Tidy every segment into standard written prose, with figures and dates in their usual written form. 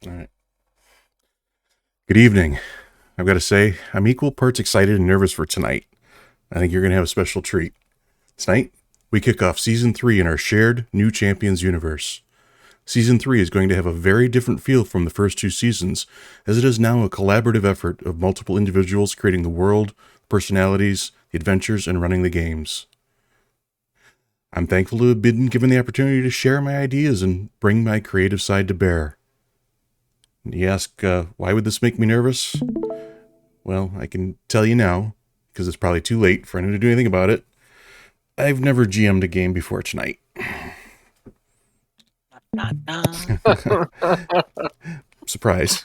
All right. Good evening. I've got to say, I'm equal parts excited and nervous for tonight. I think you're going to have a special treat. Tonight, we kick off Season 3 in our shared New Champions universe. Season 3 is going to have a very different feel from the first two seasons, as it is now a collaborative effort of multiple individuals creating the world, personalities, the adventures, and running the games. I'm thankful to have been given the opportunity to share my ideas and bring my creative side to bear. You ask, why would this make me nervous? Well, I can tell you now, because it's probably too late for anyone to do anything about it. I've never GM'd a game before tonight. Surprise.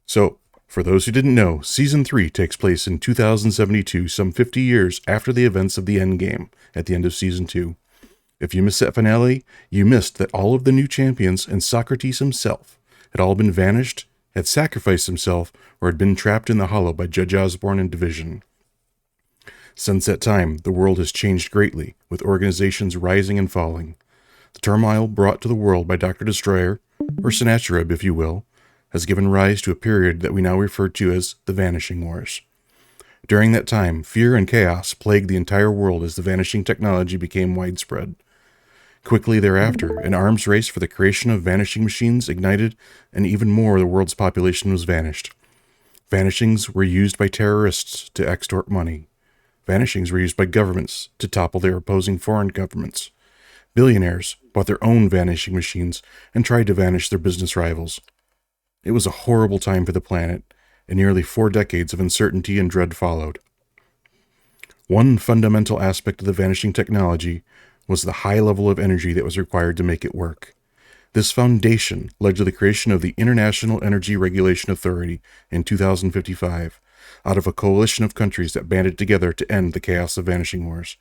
So, for those who didn't know, Season 3 takes place in 2072, some 50 years after the events of the Endgame at the end of Season 2. If you missed that finale, you missed that all of the new champions and Socrates himself had all been vanished, had sacrificed himself, or had been trapped in the Hollow by Judge Osborne and Division. Since that time, the world has changed greatly, with organizations rising and falling. The turmoil brought to the world by Dr. Destroyer, or Sennacherib if you will, has given rise to a period that we now refer to as the Vanishing Wars. During that time, fear and chaos plagued the entire world as the vanishing technology became widespread. Quickly thereafter, an arms race for the creation of vanishing machines ignited, and even more of the world's population was vanished. Vanishings were used by terrorists to extort money. Vanishings were used by governments to topple their opposing foreign governments. Billionaires bought their own vanishing machines and tried to vanish their business rivals. It was a horrible time for the planet, and nearly 4 decades of uncertainty and dread followed. One fundamental aspect of the vanishing technology was the high level of energy that was required to make it work. This foundation led to the creation of the International Energy Regulation Authority in 2055, out of a coalition of countries that banded together to end the chaos of vanishing wars.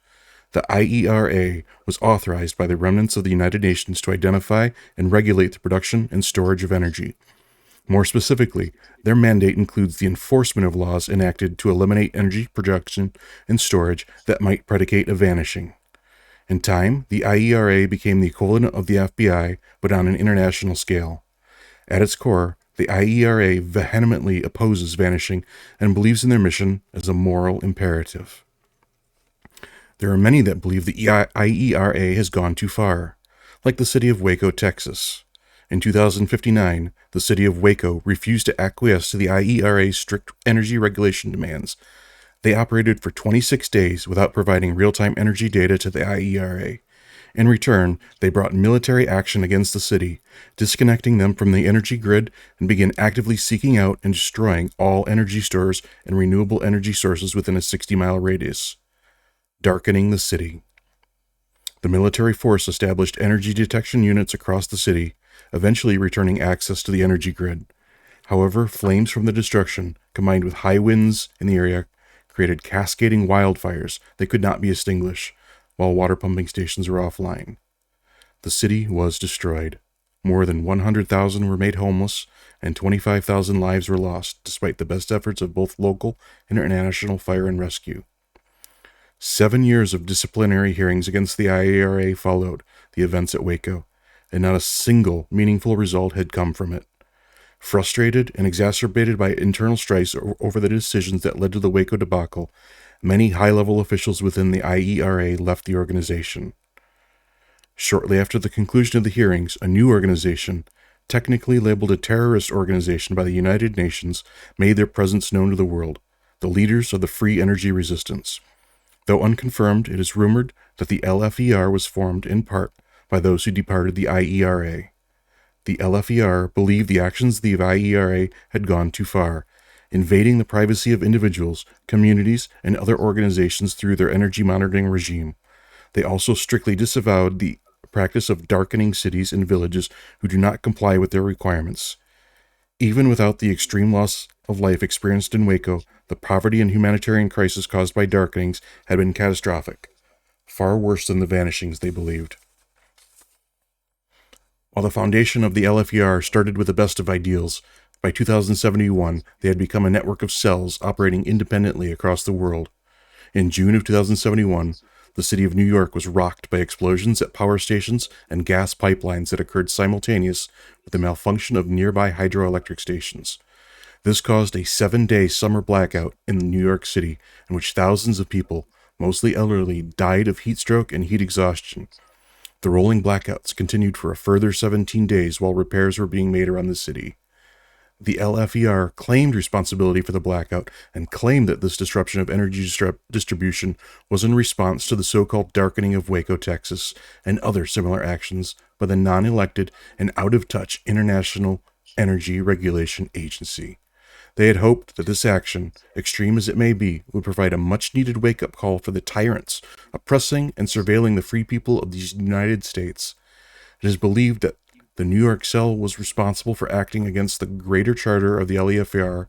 The IERA was authorized by the remnants of the United Nations to identify and regulate the production and storage of energy. More specifically, their mandate includes the enforcement of laws enacted to eliminate energy production and storage that might predicate a vanishing. In time, the IERA became the equivalent of the FBI, but on an international scale. At its core, the IERA vehemently opposes vanishing and believes in their mission as a moral imperative. There are many that believe the IERA has gone too far, like the city of Waco, Texas. In 2059, the city of Waco refused to acquiesce to the IERA's strict energy regulation demands. They operated for 26 days without providing real-time energy data to the IERA. In return, they brought military action against the city, disconnecting them from the energy grid, and began actively seeking out and destroying all energy stores and renewable energy sources within a 60-mile radius, darkening the city. The military force established energy detection units across the city, eventually returning access to the energy grid. However, flames from the destruction, combined with high winds in the area, created cascading wildfires that could not be extinguished, while water pumping stations were offline. The city was destroyed. More than 100,000 were made homeless, and 25,000 lives were lost, despite the best efforts of both local and international fire and rescue. 7 years of disciplinary hearings against the IERA followed the events at Waco, and not a single meaningful result had come from it. Frustrated and exacerbated by internal strife over the decisions that led to the Waco debacle, many high-level officials within the IERA left the organization. Shortly after the conclusion of the hearings, a new organization, technically labeled a terrorist organization by the United Nations, made their presence known to the world, the leaders of the Free Energy Resistance. Though unconfirmed, it is rumored that the LFER was formed in part by those who departed the IERA. The LFER believed the actions of the IERA had gone too far, invading the privacy of individuals, communities, and other organizations through their energy monitoring regime. They also strictly disavowed the practice of darkening cities and villages who do not comply with their requirements. Even without the extreme loss of life experienced in Waco, the poverty and humanitarian crisis caused by darkenings had been catastrophic, far worse than the vanishings they believed. While the foundation of the LFER started with the best of ideals, by 2071 they had become a network of cells operating independently across the world. In June of 2071, The city of New York was rocked by explosions at power stations and gas pipelines that occurred simultaneous with the malfunction of nearby hydroelectric stations. This caused a 7-day summer blackout in New York City, in which thousands of people, mostly elderly, died of heat stroke and heat exhaustion. The rolling blackouts continued for a further 17 days while repairs were being made around the city. The LFER claimed responsibility for the blackout and claimed that this disruption of energy distribution was in response to the so-called darkening of Waco, Texas, and other similar actions by the non-elected and out-of-touch International Energy Regulation Agency. They had hoped that this action, extreme as it may be, would provide a much-needed wake-up call for the tyrants oppressing and surveilling the free people of the United States. It is believed that the New York cell was responsible for acting against the greater charter of the LEFR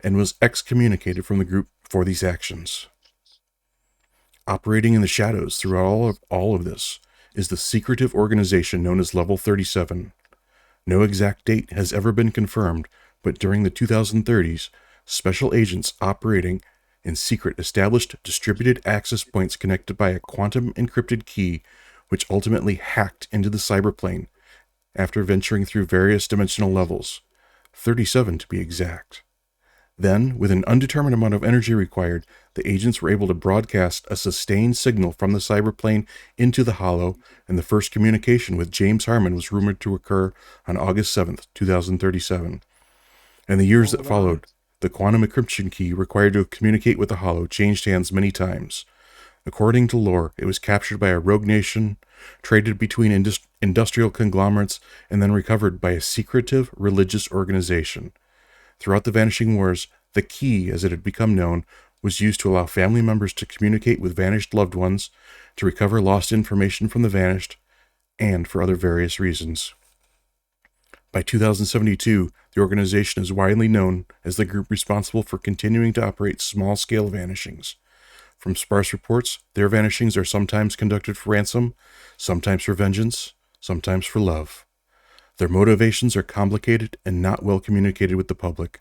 and was excommunicated from the group for these actions. Operating in the shadows through all of this is the secretive organization known as Level 37. No exact date has ever been confirmed, but during the 2030s, special agents operating in secret established distributed access points connected by a quantum encrypted key, which ultimately hacked into the cyberplane after venturing through various dimensional levels, 37 to be exact. Then, with an undetermined amount of energy required, the agents were able to broadcast a sustained signal from the cyberplane into the hollow, and the first communication with James Harmon was rumored to occur on August 7th, 2037. In the years that followed, the quantum encryption key required to communicate with the hollow changed hands many times. According to lore, it was captured by a rogue nation, traded between industrial conglomerates, and then recovered by a secretive religious organization. Throughout the Vanishing Wars, the key, as it had become known, was used to allow family members to communicate with vanished loved ones, to recover lost information from the vanished, and for other various reasons. By 2072, the organization is widely known as the group responsible for continuing to operate small-scale vanishings. From sparse reports, their vanishings are sometimes conducted for ransom, sometimes for vengeance, sometimes for love. Their motivations are complicated and not well communicated with the public.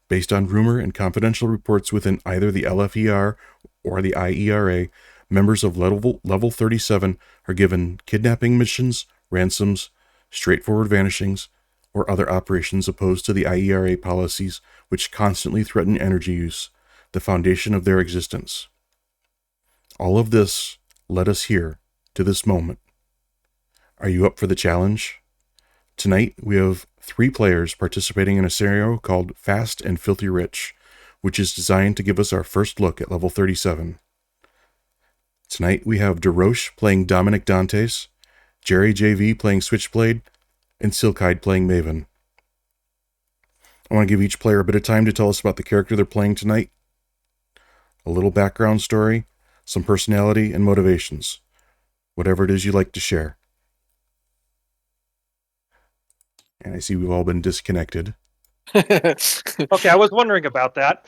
Based on rumor and confidential reports within either the LFER or the IERA, members of Level 37 are given kidnapping missions, ransoms, straightforward vanishings, or other operations opposed to the IERA policies which constantly threaten energy use, the foundation of their existence. All of this led us here, to this moment. Are you up for the challenge? Tonight, we have 3 players participating in a scenario called Fast and Filthy Rich, which is designed to give us our first look at Level 37. Tonight, we have DeRoche playing Dominic Dantes, Jerry JV playing Switchblade, and Silkide playing Maven. I want to give each player a bit of time to tell us about the character they're playing tonight, a little background story, some personality, and motivations. Whatever it is you'd like to share. And I see we've all been disconnected. Okay, I was wondering about that.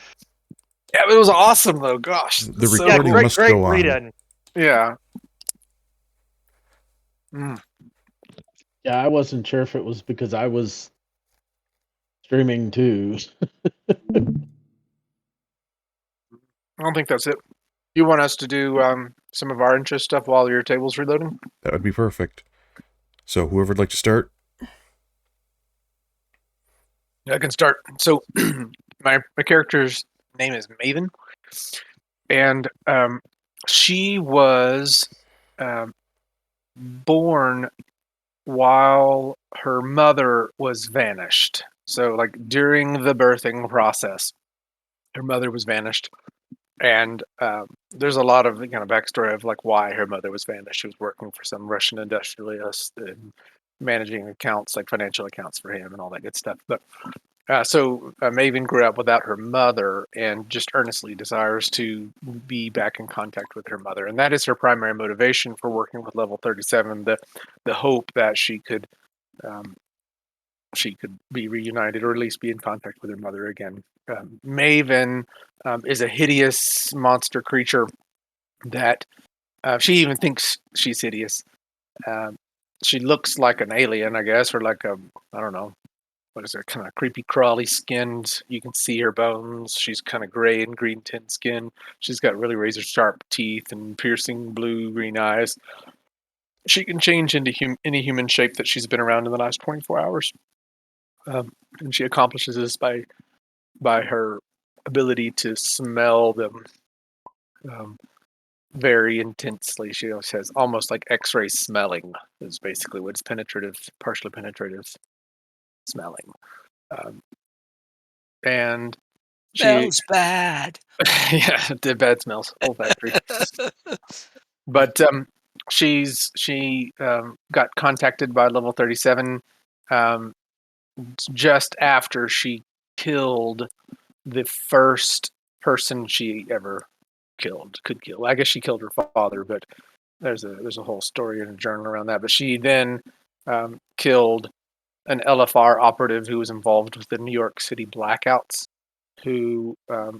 Yeah, it was awesome though. Gosh, The so recording cool. must go on. read-in. Yeah. Yeah, I wasn't sure if it was because I was streaming too. I don't think that's it. You want us to do some of our interest stuff while your table's reloading? That would be perfect. So whoever would like to start? Yeah, I can start. So my character's name is Maven, and she was born while her mother was vanished. So like during the birthing process, her mother was vanished. And there's a lot of kind of backstory of like why her mother was vanished. She was working for some Russian industrialist and managing accounts, like financial accounts for him and all that good stuff. But so Maven grew up without her mother and just earnestly desires to be back in contact with her mother. And that is her primary motivation for working with Level 37, the hope that she could be reunited or at least be in contact with her mother again. Maven is a hideous monster creature that she even thinks she's hideous. She looks like an alien, I guess, or like a, I don't know, what is her kind of creepy crawly skinned. You can see her bones. She's kind of gray and green tint skin. She's got really razor sharp teeth and piercing blue green eyes. She can change into any human shape that she's been around in the last 24 hours. And she accomplishes this by her ability to smell them very intensely. She always has almost like X-ray smelling is basically what it's penetrative, partially penetrative smelling. And she Smells bad. yeah, the bad smells, olfactory. But she got contacted by level 37 just after she killed the first person she ever could kill. I guess she killed her father, but there's a whole story in a journal around that. But she then killed an LFR operative who was involved with the New York City blackouts, who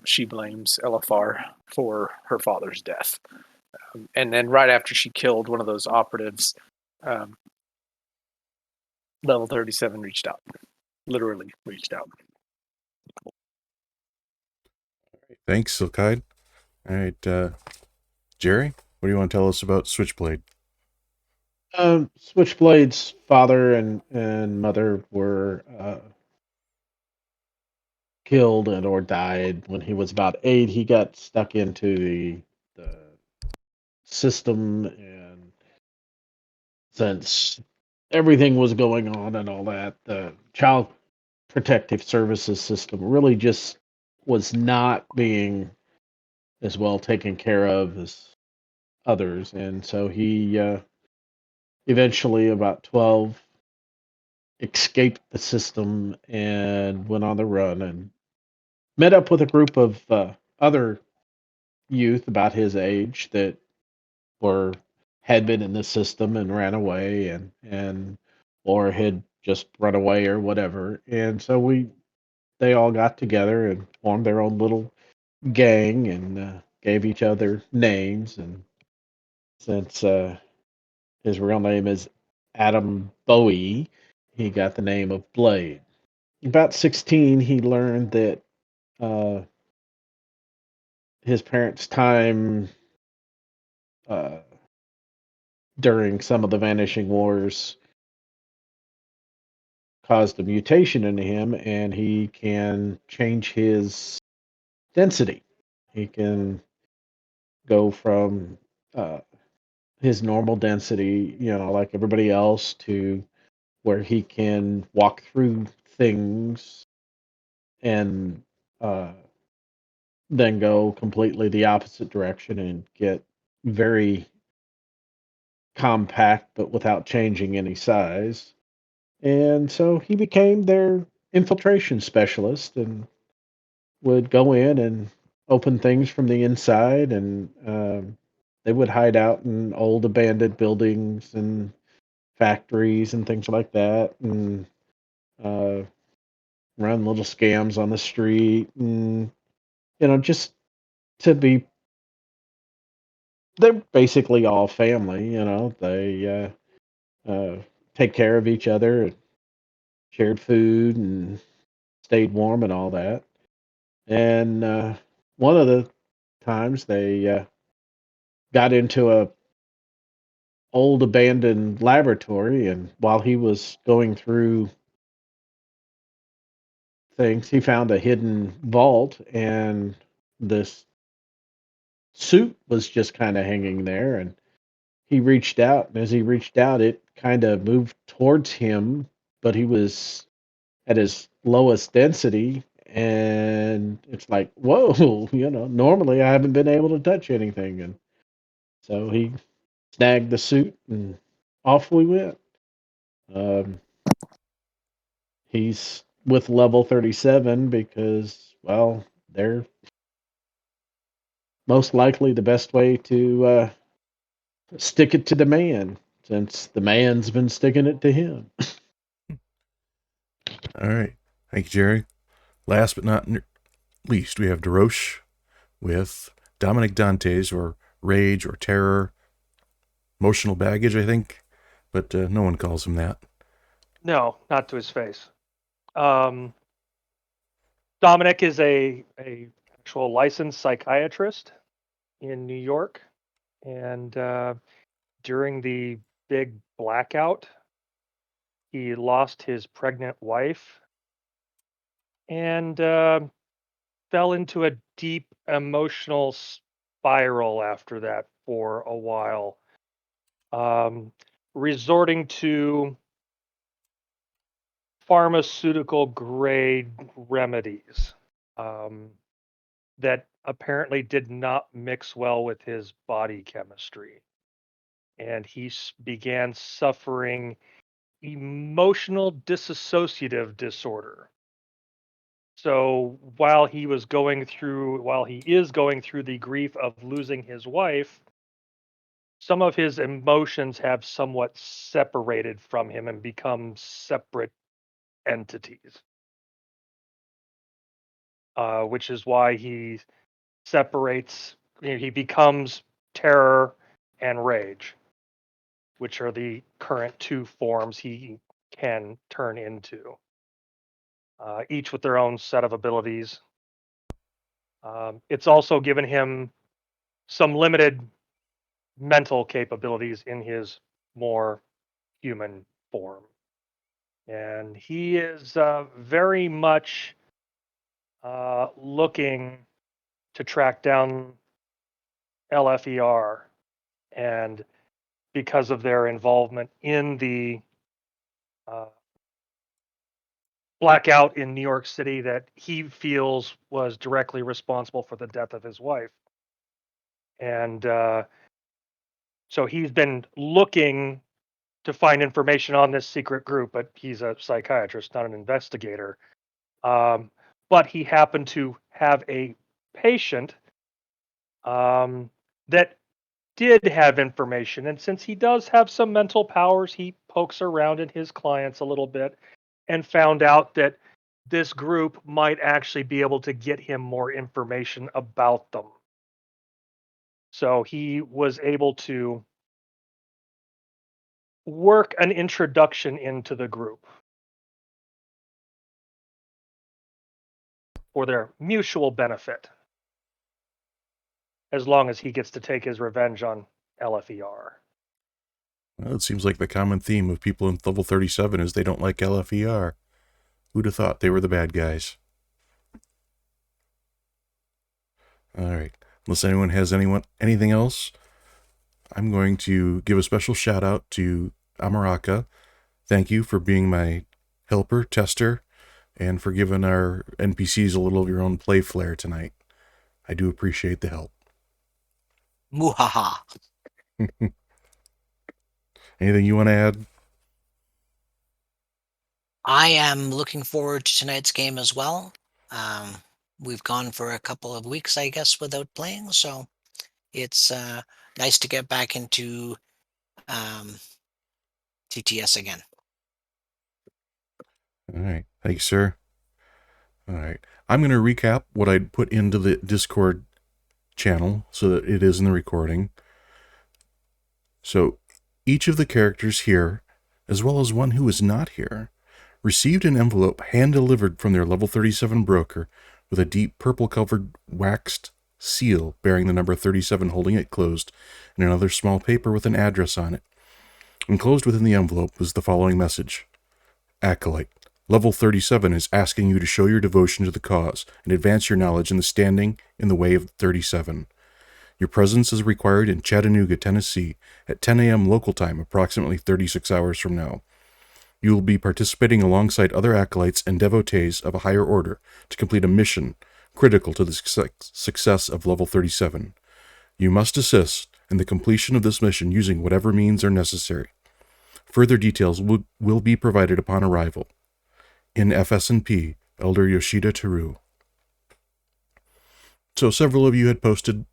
she blames LFR for her father's death. And then right after she killed one of those operatives, level 37 reached out, literally reached out. Thanks, Silkide. All right, Jerry, what do you want to tell us about Switchblade? Switchblade's father and mother were killed or died when he was about 8. He got stuck into the system, and since everything was going on and all that, the Child Protective Services system really just was not being as well taken care of as others. And so he eventually, about 12, escaped the system and went on the run and met up with a group of other youth about his age that had been in the system and ran away, and or had just run away or whatever. And so they all got together and formed their own little gang and gave each other names. And since his real name is Adam Bowie, he got the name of Blade. About 16, he learned that his parents' time during some of the Vanishing Wars caused a mutation in him, and he can change his density. He can go from his normal density, like everybody else, to where he can walk through things and then go completely the opposite direction and get very compact but without changing any size. And so he became their infiltration specialist and would go in and open things from the inside. And they would hide out in old abandoned buildings and factories and things like that, and run little scams on the street, and just to be, they're basically all family. They take care of each other and shared food and stayed warm and all that. And one of the times they got into a old abandoned laboratory, and while he was going through things, he found a hidden vault, and this suit was just kind of hanging there. And he reached out, and as he reached out, it kind of moved towards him, but he was at his lowest density. And it's like, whoa, normally I haven't been able to touch anything. And so he snagged the suit, and off we went. He's with level 37 because, well, they're most likely the best way to stick it to the man, since the man's been sticking it to him. All right. Thank you, Jerry. Last but not least, we have DeRoche with Dominic Dantes, or Rage, or Terror. Emotional baggage, I think, but no one calls him that. No, not to his face. Dominic is a actual licensed psychiatrist in New York, and during the big blackout, he lost his pregnant wife and fell into a deep emotional spiral after that for a while, resorting to pharmaceutical grade remedies that apparently did not mix well with his body chemistry. And he began suffering emotional dissociative disorder. So while he is going through the grief of losing his wife, some of his emotions have somewhat separated from him and become separate entities, which is why he separates, he becomes terror and rage, which are the current two forms he can turn into, each with their own set of abilities. It's also given him some limited mental capabilities in his more human form. And he is very much looking to track down LFER, and because of their involvement in the uh, blackout in New York City that he feels was directly responsible for the death of his wife. And so he's been looking to find information on this secret group, but he's a psychiatrist, not an investigator. But he happened to have a patient that did have information. And since he does have some mental powers, he pokes around in his clients a little bit and found out that this group might actually be able to get him more information about them. So he was able to work an introduction into the group for their mutual benefit, as long as he gets to take his revenge on LFER. Well, it seems like the common theme of people in level 37 is they don't like LFER. Who'd have thought they were the bad guys? All right. Unless anyone has anything else, I'm going to give a special shout out to Amaraka. Thank you for being my helper, tester, and for giving our NPCs a little of your own play flair tonight. I do appreciate the help. Muhaha. Anything you want to add? I am looking forward to tonight's game as well. We've gone for a couple of weeks, I guess, without playing, so it's nice to get back into TTS again. All right. Thanks, sir. All right. I'm going to recap what I'd put into the Discord channel so that it is in the recording. So each of the characters here, as well as one who is not here, received an envelope hand-delivered from their level 37 broker with a deep purple-covered waxed seal bearing the number 37 holding it closed, and another small paper with an address on it. Enclosed within the envelope was the following message. Acolyte, level 37 is asking you to show your devotion to the cause and advance your knowledge in the standing in the way of 37. Your presence is required in Chattanooga, Tennessee at 10 a.m. local time, approximately 36 hours from now. You will be participating alongside other acolytes and devotees of a higher order to complete a mission critical to the success of level 37. You must assist in the completion of this mission using whatever means are necessary. Further details will be provided upon arrival. In FS&P, Elder Yoshida Teru. So several of you had posted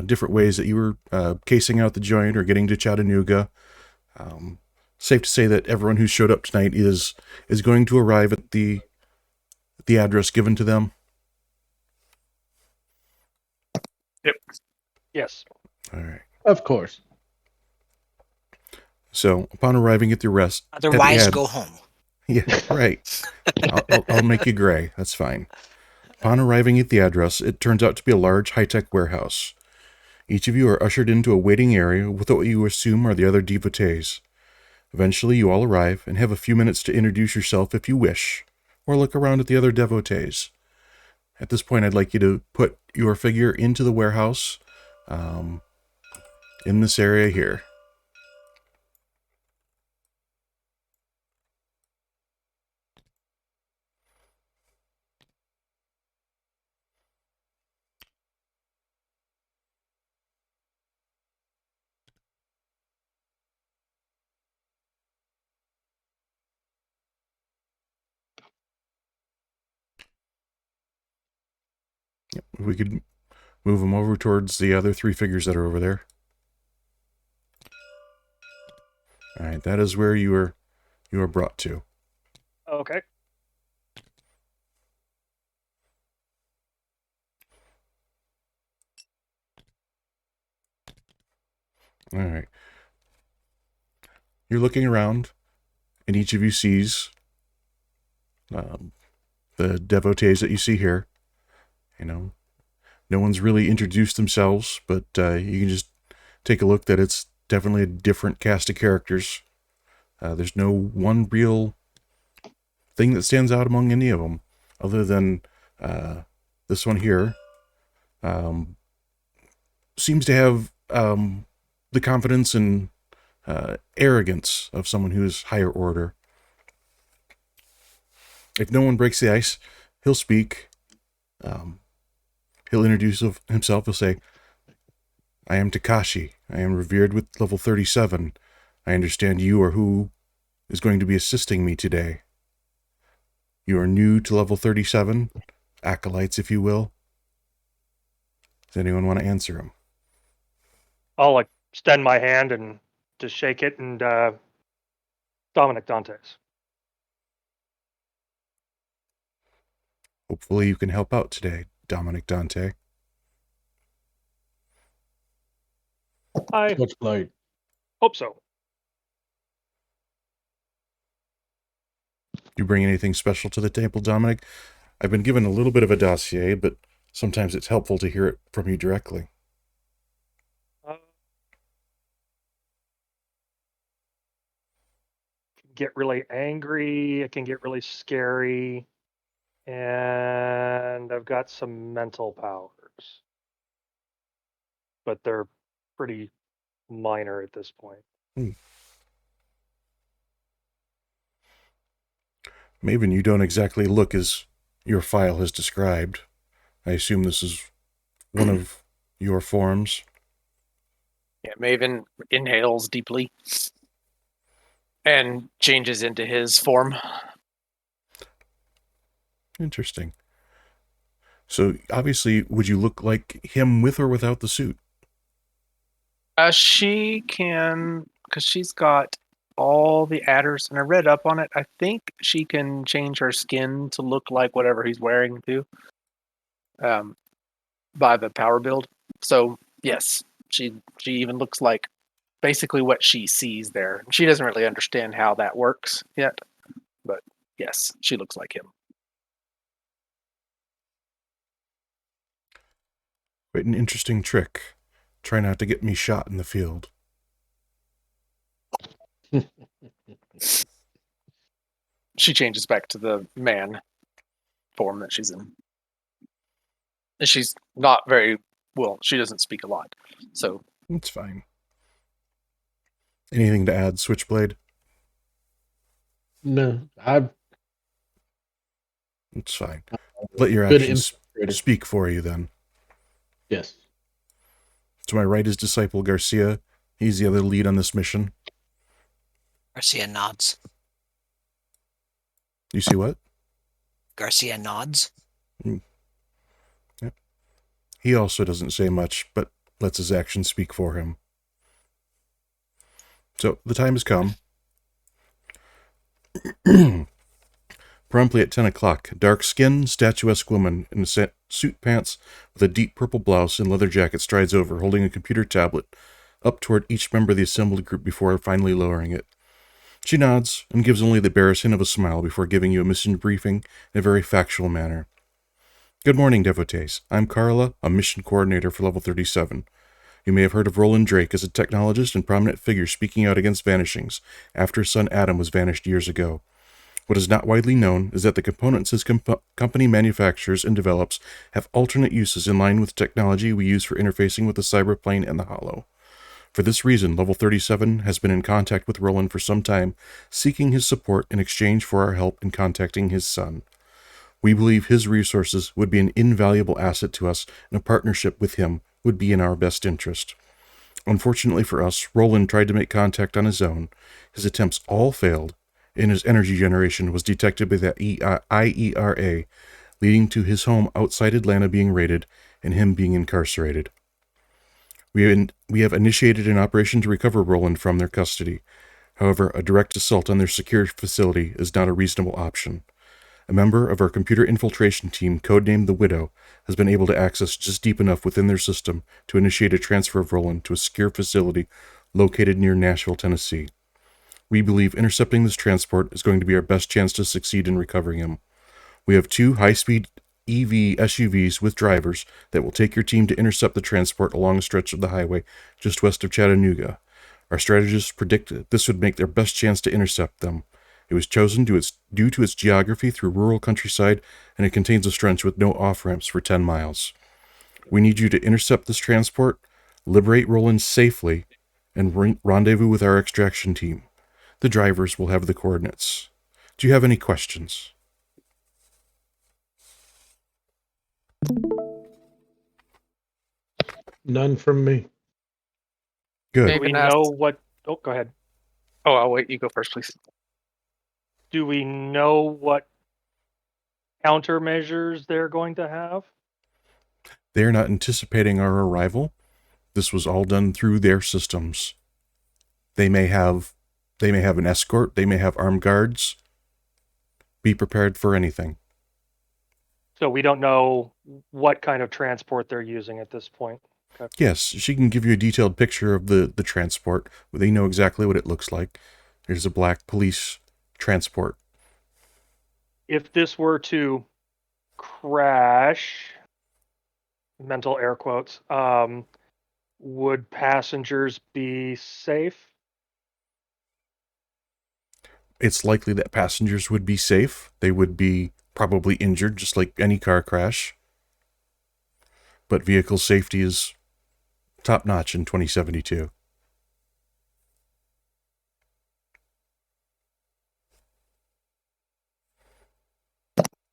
different ways that you were casing out the joint or getting to Chattanooga. Safe to say that everyone who showed up tonight is going to arrive at the address given to them. Yep. Yes. All right. Of course. So upon arriving at the Otherwise, go home. Yeah, right. I'll make you gray. That's fine. Upon arriving at the address, it turns out to be a large, high-tech warehouse. Each of you are ushered into a waiting area with what you assume are the other devotees. Eventually, you all arrive and have a few minutes to introduce yourself if you wish, or look around at the other devotees. At this point, I'd like you to put your figure into the warehouse in this area here. We could move them over towards the other three figures that are over there. All right, that is where you are brought to. Okay. All right. You're looking around, and each of you sees the devotees that you see here. You know, no one's really introduced themselves, but you can just take a look that it's definitely a different cast of characters. There's no one real thing that stands out among any of them, other than this one here. Seems to have the confidence and arrogance of someone who is higher order. If no one breaks the ice, he'll speak. He'll introduce himself. He'll say, "I am Takashi. I am revered with level 37. I understand you are who is going to be assisting me today. You are new to level 37, acolytes, if you will." Does anyone want to answer him? I'll extend my hand and just shake it, and Dominic Dantes. Hopefully you can help out today, Dominic Dante. I Switchblade. hope so. You bring anything special to the table, Dominic? I've been given a little bit of a dossier, but sometimes it's helpful to hear it from you directly. Get really angry. It can get really scary. And I've got some mental powers, but they're pretty minor at this point. Maven, you don't exactly look as your file has described. I assume this is one of your forms. Yeah, Maven inhales deeply and changes into his form. Interesting. So, obviously, would you look like him with or without the suit? She can, because she's got all the adders, and I read up on it. I think she can change her skin to look like whatever he's wearing too, by the power build. So yes, she even looks like basically what she sees there. She doesn't really understand how that works yet, but yes, she looks like him. Quite an interesting trick. Try not to get me shot in the field. She changes back to the man form that she's in. And she's not very well, she doesn't speak a lot. So It's fine. Anything to add, Switchblade? No, It's fine. Let your good actions infiltrator. speak for you then. Yes. To my right is Disciple Garcia. He's the other lead on this mission. Garcia nods. You see what? Garcia nods. Yep. He also doesn't say much, but lets his actions speak for him. So, the time has come. Promptly at 10 o'clock, a dark-skinned, statuesque woman in suit pants with a deep purple blouse and leather jacket strides over, holding a computer tablet up toward each member of the assembled group before finally lowering it. She nods and gives only the barest hint of a smile before giving you a mission briefing in a very factual manner. Good morning, devotees. I'm Carla, a mission coordinator for Level 37. You may have heard of Roland Drake as a technologist and prominent figure speaking out against vanishings after his son Adam was vanished years ago. What is not widely known is that the components his company manufactures and develops have alternate uses in line with technology we use for interfacing with the cyberplane and the Hollow. For this reason, Level 37 has been in contact with Roland for some time, seeking his support in exchange for our help in contacting his son. We believe his resources would be an invaluable asset to us, and a partnership with him would be in our best interest. Unfortunately for us, Roland tried to make contact on his own. His attempts all failed, and his energy generation was detected by the IERA, leading to his home outside Atlanta being raided and him being incarcerated. We have initiated an operation to recover Roland from their custody. However, a direct assault on their secure facility is not a reasonable option. A member of our computer infiltration team, codenamed the Widow, has been able to access just deep enough within their system to initiate a transfer of Roland to a secure facility located near Nashville, Tennessee. We believe intercepting this transport is going to be our best chance to succeed in recovering him. We have 2 high-speed EV SUVs with drivers that will take your team to intercept the transport along a stretch of the highway just west of Chattanooga. Our strategists predict that this would make their best chance to intercept them. It was chosen due to its geography through rural countryside, and it contains a stretch with no off-ramps for 10 miles. We need you to intercept this transport, liberate Roland safely, and rendezvous with our extraction team. The drivers will have the coordinates. Do you have any questions? None from me. Good. Maybe Do we can ask- know what? Oh, go ahead. Oh, I'll wait. You go first, please. Do we know what countermeasures they're going to have? They are not anticipating our arrival. This was all done through their systems. They may have an escort. They may have armed guards. Be prepared for anything. So we don't know what kind of transport they're using at this point. Okay. Yes, she can give you a detailed picture of the transport. They know exactly what it looks like. There's a black police transport. If this were to crash, mental air quotes, would passengers be safe? It's likely that passengers would be safe. They would be probably injured, just like any car crash. But vehicle safety is top-notch in 2072.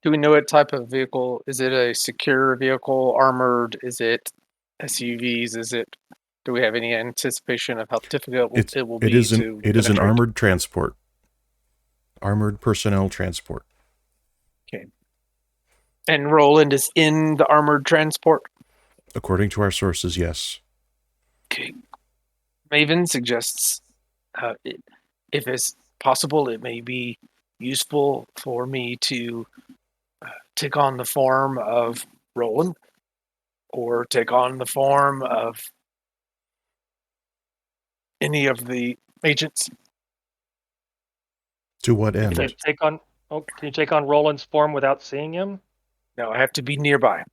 Do we know what type of vehicle? Is it a secure vehicle, armored? Is it SUVs? Do we have any anticipation of how difficult it will be to It is an penetrate? armored transport. Armored personnel transport. Okay. And Roland is in the armored transport? According to our sources, yes. Okay. Maven suggests, if it's possible, it may be useful for me to take on the form of Roland or take on the form of any of the agents. To what end? Can you take on Roland's form without seeing him? No, I have to be nearby.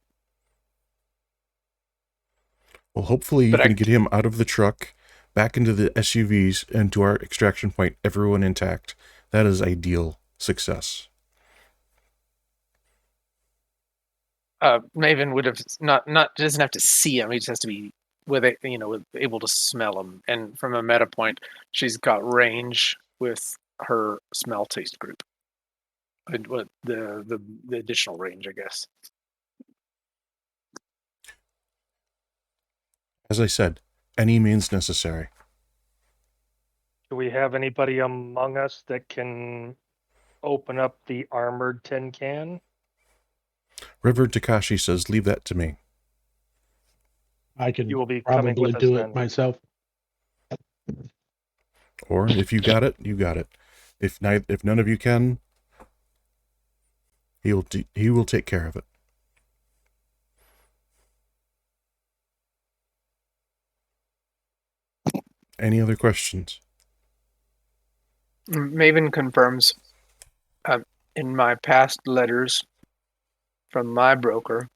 Well, hopefully you But can get him out of the truck, back into the SUVs, and to our extraction point, everyone intact. That is ideal success. Maven would have not doesn't have to see him. He just has to be able to smell him. And from a meta point, she's got range with her smell taste group. What the additional range, I guess. As I said, any means necessary. Do we have anybody among us that can open up the armored tin can? Reverend Takashi says, leave that to me. I can You will be coming probably with us do it then. myself. Or if you got it, you got it. If none of you can, he will take care of it. Any other questions? Maven confirms in my past letters from my broker,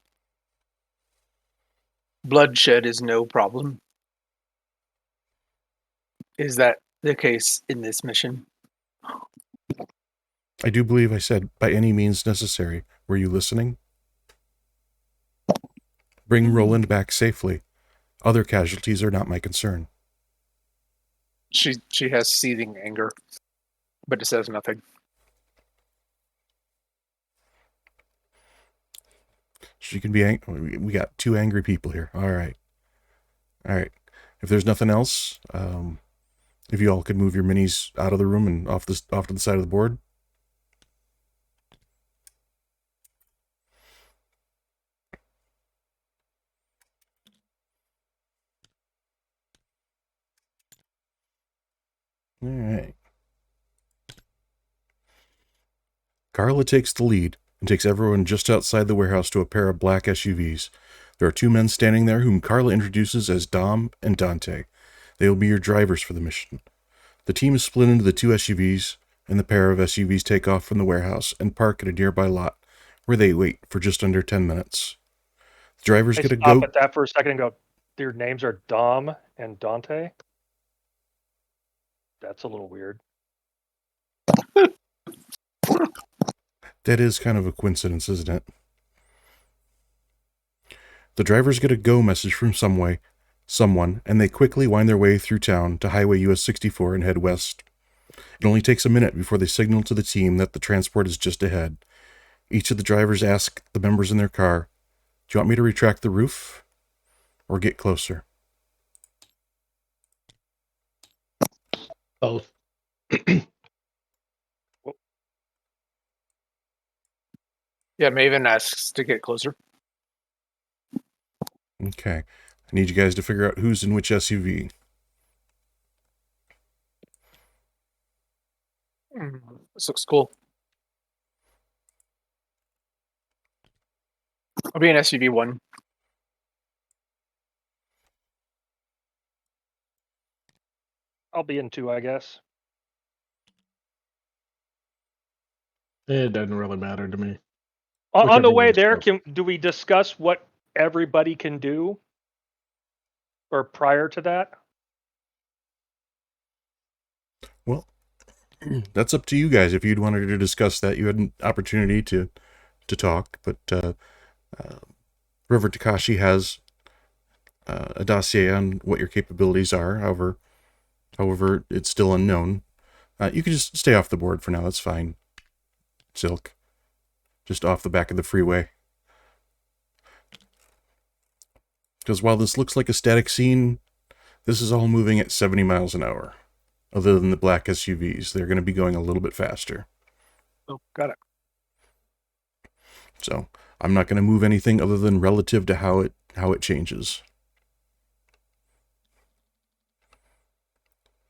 bloodshed is no problem. Is that the case in this mission? I do believe I said, by any means necessary. Were you listening? Bring Roland back safely. Other casualties are not my concern. She has seething anger, but it says nothing. She can be angry. We got 2 angry people here. All right. If there's nothing else, if you all could move your minis out of the room and off to the side of the board. All right. Carla takes the lead and takes everyone just outside the warehouse to a pair of black SUVs. There are 2 men standing there whom Carla introduces as Dom and Dante. They will be your drivers for the mission. The team is split into the 2 SUVs, and the pair of SUVs take off from the warehouse and park at a nearby lot, where they wait for just under 10 minutes. The drivers I get a stop go. at that for a second and go, their names are Dom and Dante? That's a little weird. That is kind of a coincidence, isn't it? The drivers get a go message from someone, and they quickly wind their way through town to Highway US 64 and head west. It only takes a minute before they signal to the team that the transport is just ahead. Each of the drivers ask the members in their car, "Do you want me to retract the roof or get closer?" Both. Yeah, Maven asks to get closer. Okay. I need you guys to figure out who's in which SUV. This looks cool. I'll be in SUV 1. I'll be in 2, I guess. It doesn't really matter to me. On the Whichever way one's there, close. do we discuss what everybody can do? Or prior to that? Well, that's up to you guys. If you'd wanted to discuss that, you had an opportunity to talk, but River Takashi has a dossier on what your capabilities are. However, it's still unknown. You can just stay off the board for now. That's fine. Silk. Just off the back of the freeway. Because while this looks like a static scene, this is all moving at 70 miles an hour. Other than the black SUVs, they're going to be going a little bit faster. Oh, got it. So I'm not going to move anything other than relative to how it changes.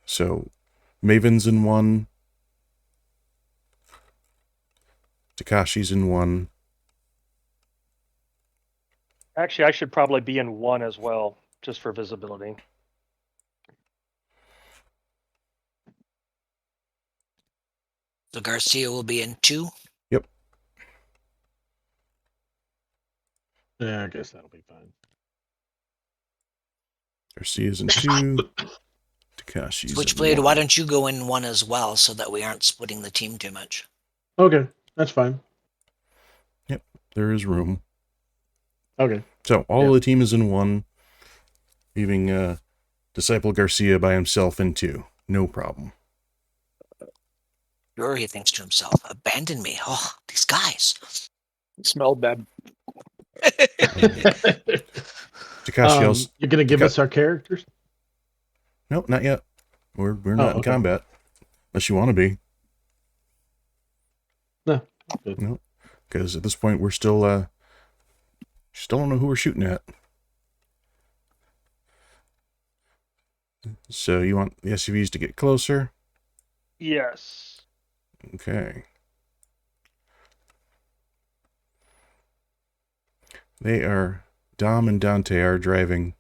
So Maven's in 1. Takashi's in 1. Actually, I should probably be in 1 as well, just for visibility. So Garcia will be in 2. Yep. Yeah, I guess that'll be fine. Garcia's in 2. Takashi's in Switchblade, 1. why don't you go in 1 as well so that we aren't splitting the team too much? Okay, that's fine. Yep, there is room. Okay. So all of the team is in 1, leaving Disciple Garcia by himself in 2. No problem. Sure, he thinks to himself, abandon me. Oh, these guys. It smelled bad. Takashi else. You're gonna give us our characters? Nope, not yet. We're not in combat. Unless you want to be. No. Good. No. Because at this point we're still don't know who we're shooting at. So you want the SUVs to get closer? Yes. Okay. Dom and Dante are driving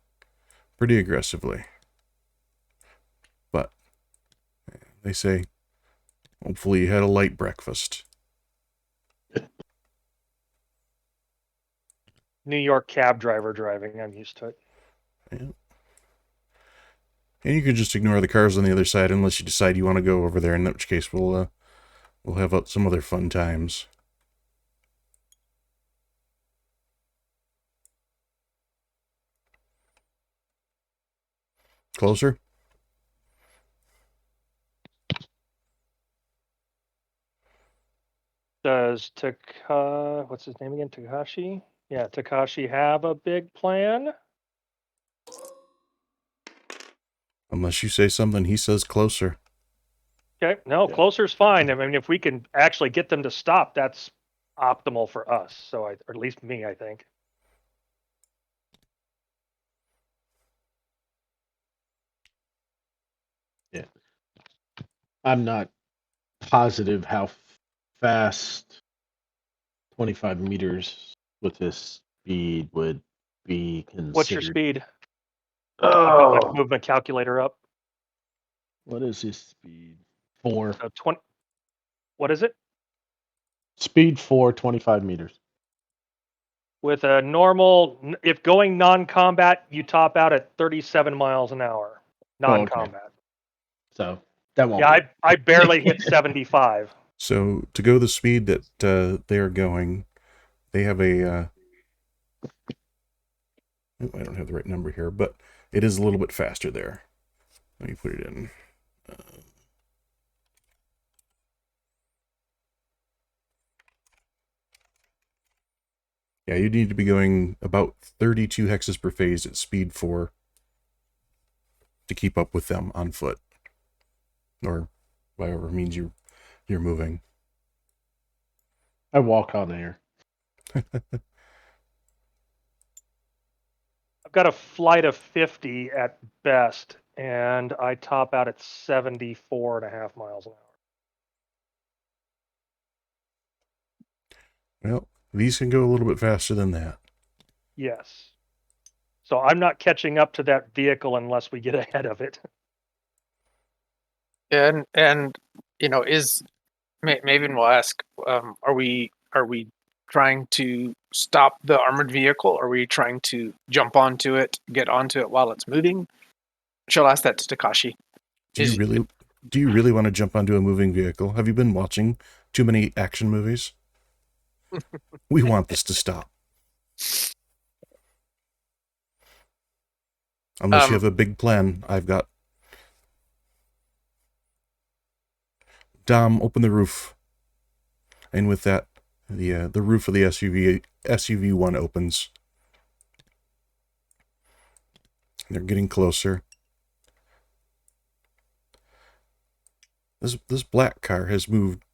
pretty aggressively. But they say, Hopefully you had a light breakfast. New York cab driver driving. I'm used to it. Yeah. And you can just ignore the cars on the other side unless you decide you want to go over there, in which case we'll have some other fun times. Closer? Does what's his name again? Takashi? Yeah, Takashi have a big plan? Unless you say something, he says closer. Okay, no, Yeah. closer's fine. I mean, if we can actually get them to stop, that's optimal for us. So, or at least me, I think. Yeah. I'm not positive how fast 25 meters with this speed would be What's your considered. speed? I've got my Oh, movement calculator up. what is his speed? 4. 20. What is it? Speed 4, 25 meters. With a normal, if going non-combat, you top out at 37 miles an hour. Oh, okay. Non-combat. So that won't Yeah, work. I barely hit 75. So to go the speed that they are going, they have a. I don't have the right number here, but it is a little bit faster there. Let me put it in. Yeah, you need to be going about 32 hexes per phase at speed 4 to keep up with them on foot, or by whatever means you're moving. I walk on air. I've got a flight of 50 at best, and I top out at 74.5 miles an hour. Well, these can go a little bit faster than that. Yes. So I'm not catching up to that vehicle unless we get ahead of it. And is Maven will ask, are we trying to stop the armored vehicle? Are we trying to jump onto it, get onto it while it's moving? She'll ask that to Takashi. Do you really want to jump onto a moving vehicle? Have you been watching too many action movies? We want this to stop. Unless you have a big plan, I've got. Dom, open the roof. And with that, the roof of the SUV1 opens. They're getting closer. This black car has moved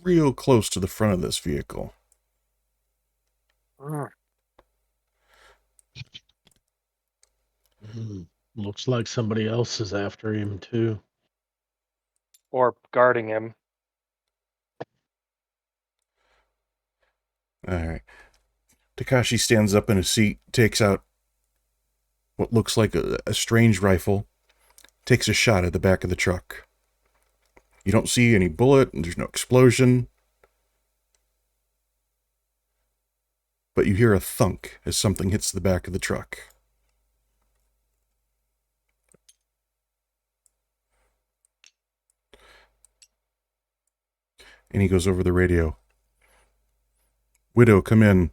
real close to the front of this vehicle. Looks like somebody else is after him too. Or guarding him. All right. Takashi stands up in his seat, takes out what looks like a strange rifle, takes a shot at the back of the truck. You don't see any bullet, and there's no explosion. But you hear a thunk as something hits the back of the truck. And he goes over the radio. Widow, come in.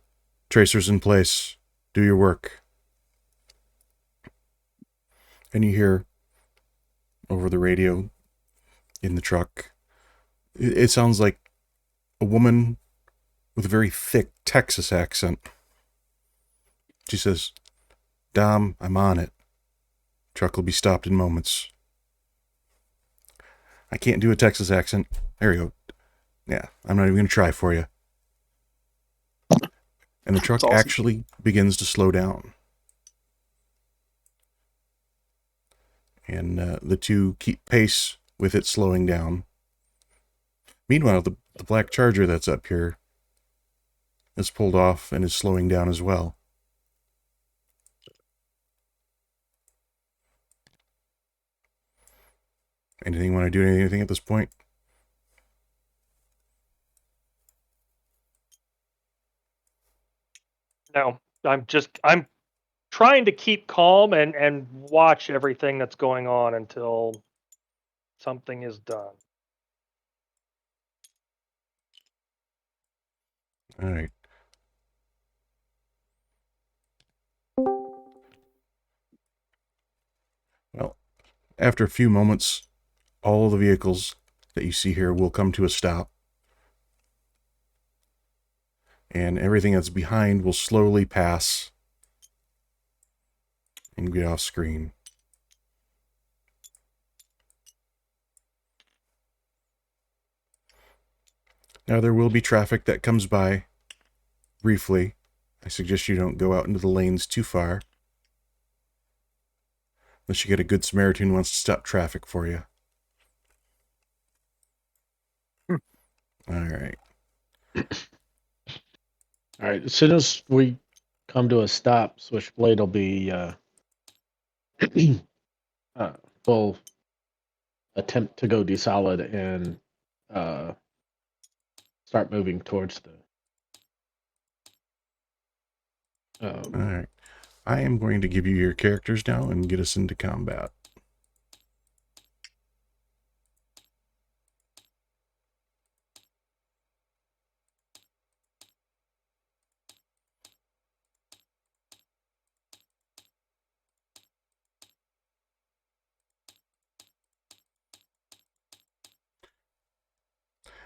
Tracer's in place. Do your work. And you hear over the radio in the truck, it sounds like a woman with a very thick Texas accent. She says, Dom, I'm on it. Truck will be stopped in moments. I can't do a Texas accent. There you go. Yeah, I'm not even going to try for you. And the truck That's awesome. actually begins to slow down. And the two keep pace with it slowing down. Meanwhile, the black Charger that's up here is pulled off and is slowing down as well. Anything want to do anything at this point? No, I'm trying to keep calm and watch everything that's going on until something is done. All right. Well, after a few moments, all the vehicles that you see here will come to a stop. And everything that's behind will slowly pass and get off screen. Now there will be traffic that comes by briefly. I suggest you don't go out into the lanes too far, unless you get a good Samaritan who wants to stop traffic for you. All right. All right. As soon as we come to a stop, Switchblade will be will attempt to go desolid and start moving towards the. All right. I am going to give you your characters now and get us into combat.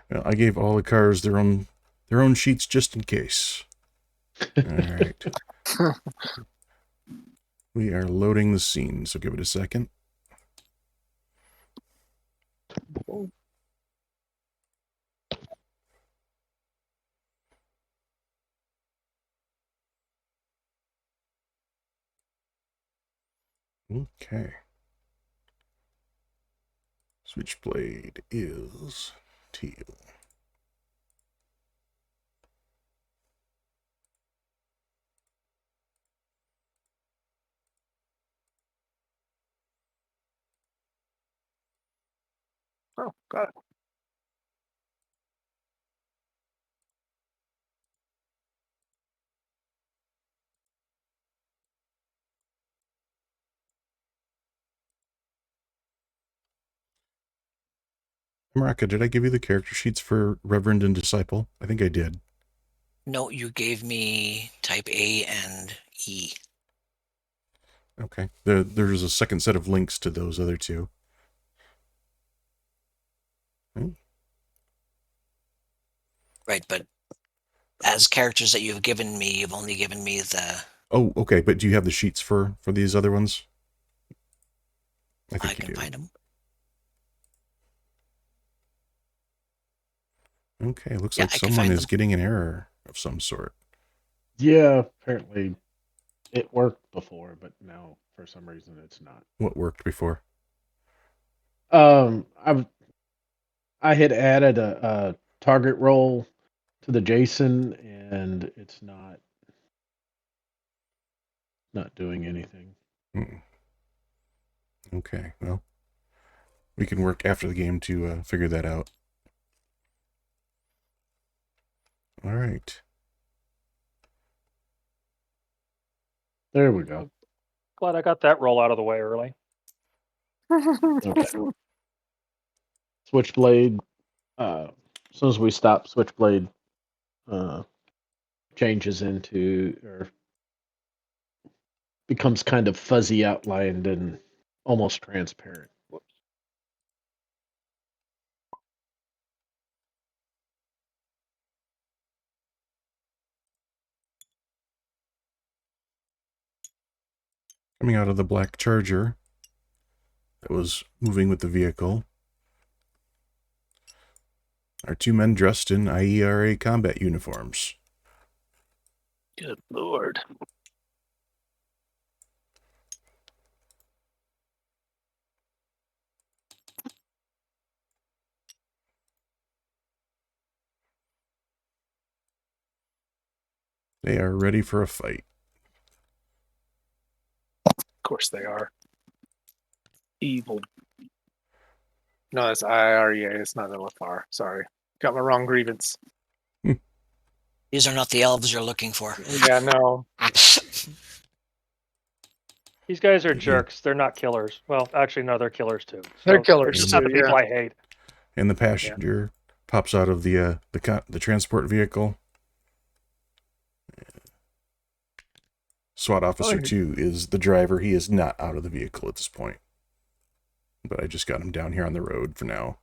Well, I gave all the cars their own sheets just in case. All right. We are loading the scene, so give it a second. Okay. Switchblade is teal. Oh, got it. Maraka, did I give you the character sheets for Reverend and Disciple? I think I did. No, you gave me type A and E. Okay. There's a second set of links to those other two. Right, but as characters that you've given me, you've only given me the. Oh, okay. But do you have the sheets for these other ones? I think I you can do. find them. Okay. Looks Yeah, like I can someone find is them. getting an error of some sort. Yeah, apparently it worked before, but now for some reason it's not. What worked before? I had added a target roll to the JSON, and it's not doing anything. Okay. Well, we can work after the game to figure that out. All right. There we go. Glad I got that roll out of the way early. Okay. Switchblade. As soon as we stop, Switchblade changes into or becomes kind of fuzzy outlined and almost transparent. Coming out of the black Charger that was moving with the vehicle are two men dressed in IERA combat uniforms. Good Lord. They are ready for a fight. Of course they are. Evil. No, it's IREA. It's not LFR. Sorry. Got my wrong grievance. These are not the elves you're looking for. Yeah, no. These guys are Yeah. jerks. They're not killers. Well, actually, no, they're killers too. They're So killers just too, not the people yeah. I hate. And the passenger pops out of the transport vehicle. SWAT officer 2 is the driver. He is not out of the vehicle at this point. But I just got him down here on the road for now.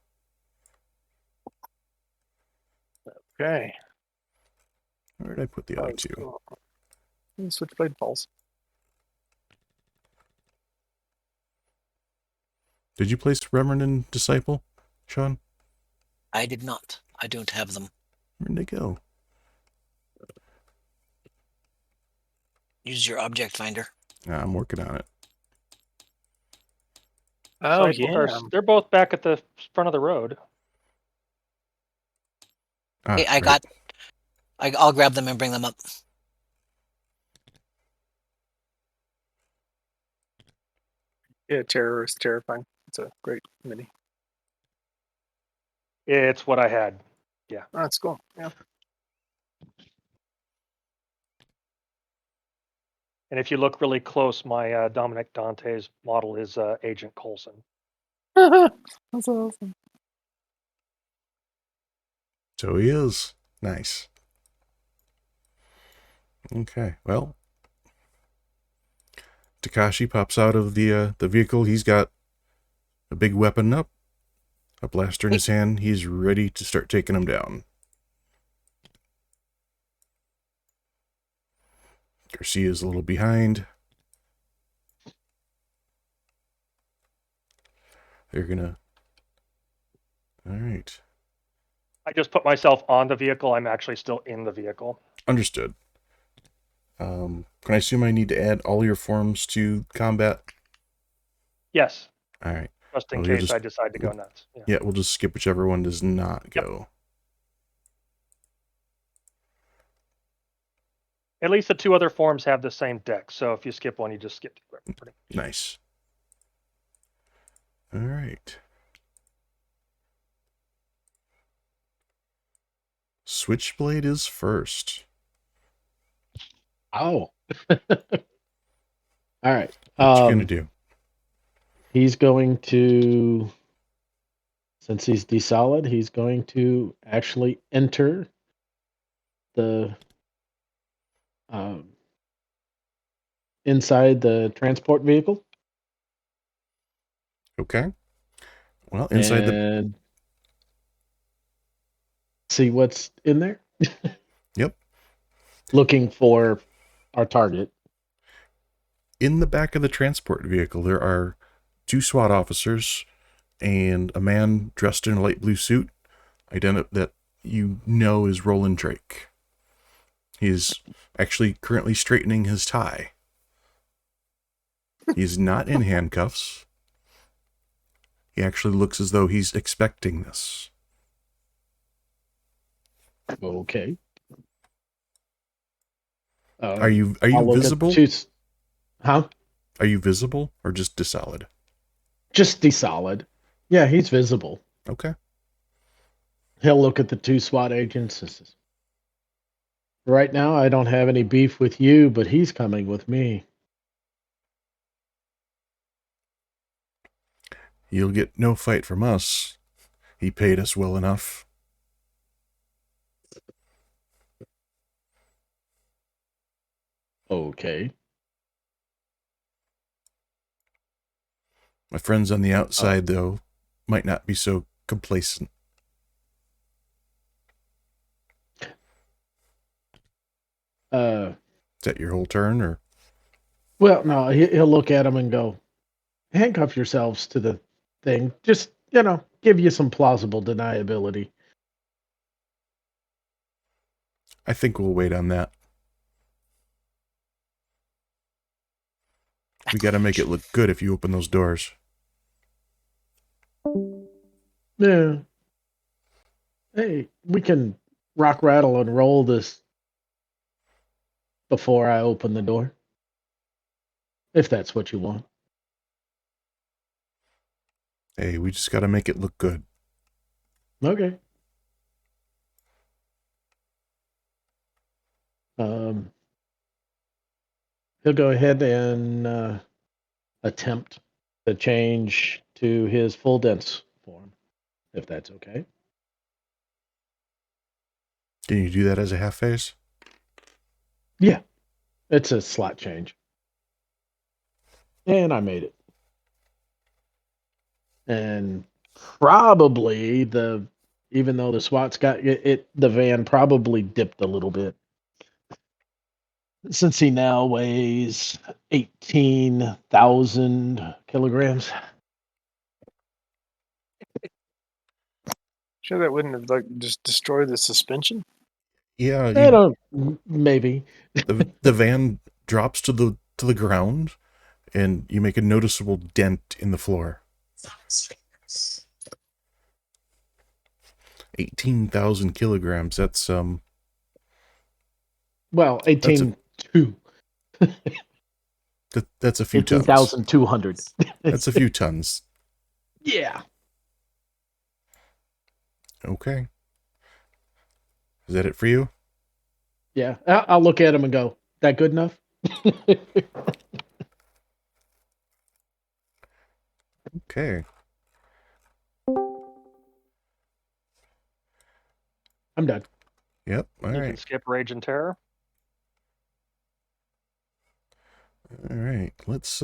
Okay. Where did I put the other two? Switchblade falls. Did you place Reverend and Disciple, Sean? I did not. I don't have them. Where'd they go? Use your object finder. I'm working on it. Oh, They're both back at the front of the road. Hey, Right. I'll grab them and bring them up. Yeah, Terror is terrifying. It's a great mini. It's what I had. Oh, that's cool. Yeah. And if you look really close, my Dominic Dante's model is Agent Coulson. That's awesome. So he is. Nice. Okay, well. Takashi pops out of the vehicle. He's got a big weapon up. A blaster in his hand. He's ready to start taking him down. Garcia's a little behind. They're gonna... Alright. I just put myself on the vehicle. I'm actually still in the vehicle. Understood. Can I assume I need to add all your forms to combat? Yes, Alright. just in Well, you'll case just- I decide to go nuts. Yeah. Yeah, we'll just skip whichever one does not go. At least the two other forms have the same deck. So if you skip one, you just skip the other. Nice. Alright. Switchblade is first. Oh. All right. What you gonna do? He's going to, since he's desolid, he's going to actually enter the inside the transport vehicle. Okay. Well, inside the... and see what's in there. Yep. Looking for our target. In the back of the transport vehicle, there are 2 SWAT officers and a man dressed in a light blue suit that you know is Roland Drake. He's actually currently straightening his tie. He's not in handcuffs. He actually looks as though he's expecting this. Okay. Are you I'll look at visible? Huh? Are you visible or just desolid? Just desolid. Yeah, he's visible. Okay. He'll look at the 2 SWAT agents and says, right now, I don't have any beef with you, but he's coming with me. You'll get no fight from us. He paid us well enough. Okay. My friends on the outside, though, might not be so complacent. Is that your whole turn, or? Well, no, he'll look at him and go, handcuff yourselves to the thing. Just, give you some plausible deniability. I think we'll wait on that. We got to make it look good if you open those doors. Yeah. Hey, we can rock, rattle, and roll this before I open the door. If that's what you want. Hey, we just got to make it look good. Okay. He'll go ahead and attempt to change to his full dense form, if that's okay. Can you do that as a half phase? Yeah, it's a slot change. And I made it. And probably even though the SWAT's got it, the van probably dipped a little bit. Since he now weighs 18,000 kilograms. Sure, that wouldn't have just destroyed the suspension. Yeah, I don't, maybe. the van drops to the ground, and you make a noticeable dent in the floor. 18,000 kilograms. That's Well, 18,200. that's a few tons. 18,200. That's a few tons. Yeah. Okay. Is that it for you? Yeah. I'll look at him and go, that good enough? Okay. I'm done. Yep. All You right. can skip Rage and Terror. All right. Let's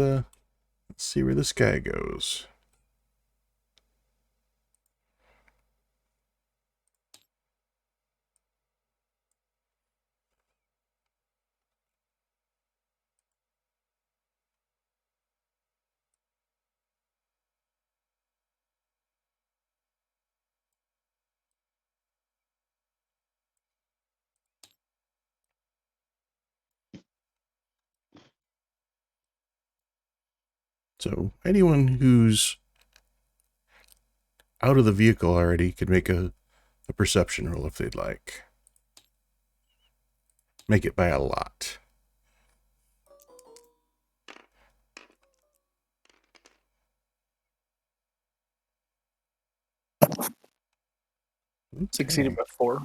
see where this guy goes. So anyone who's out of the vehicle already could make a perception roll if they'd like. Make it by a lot. Succeeded by 4.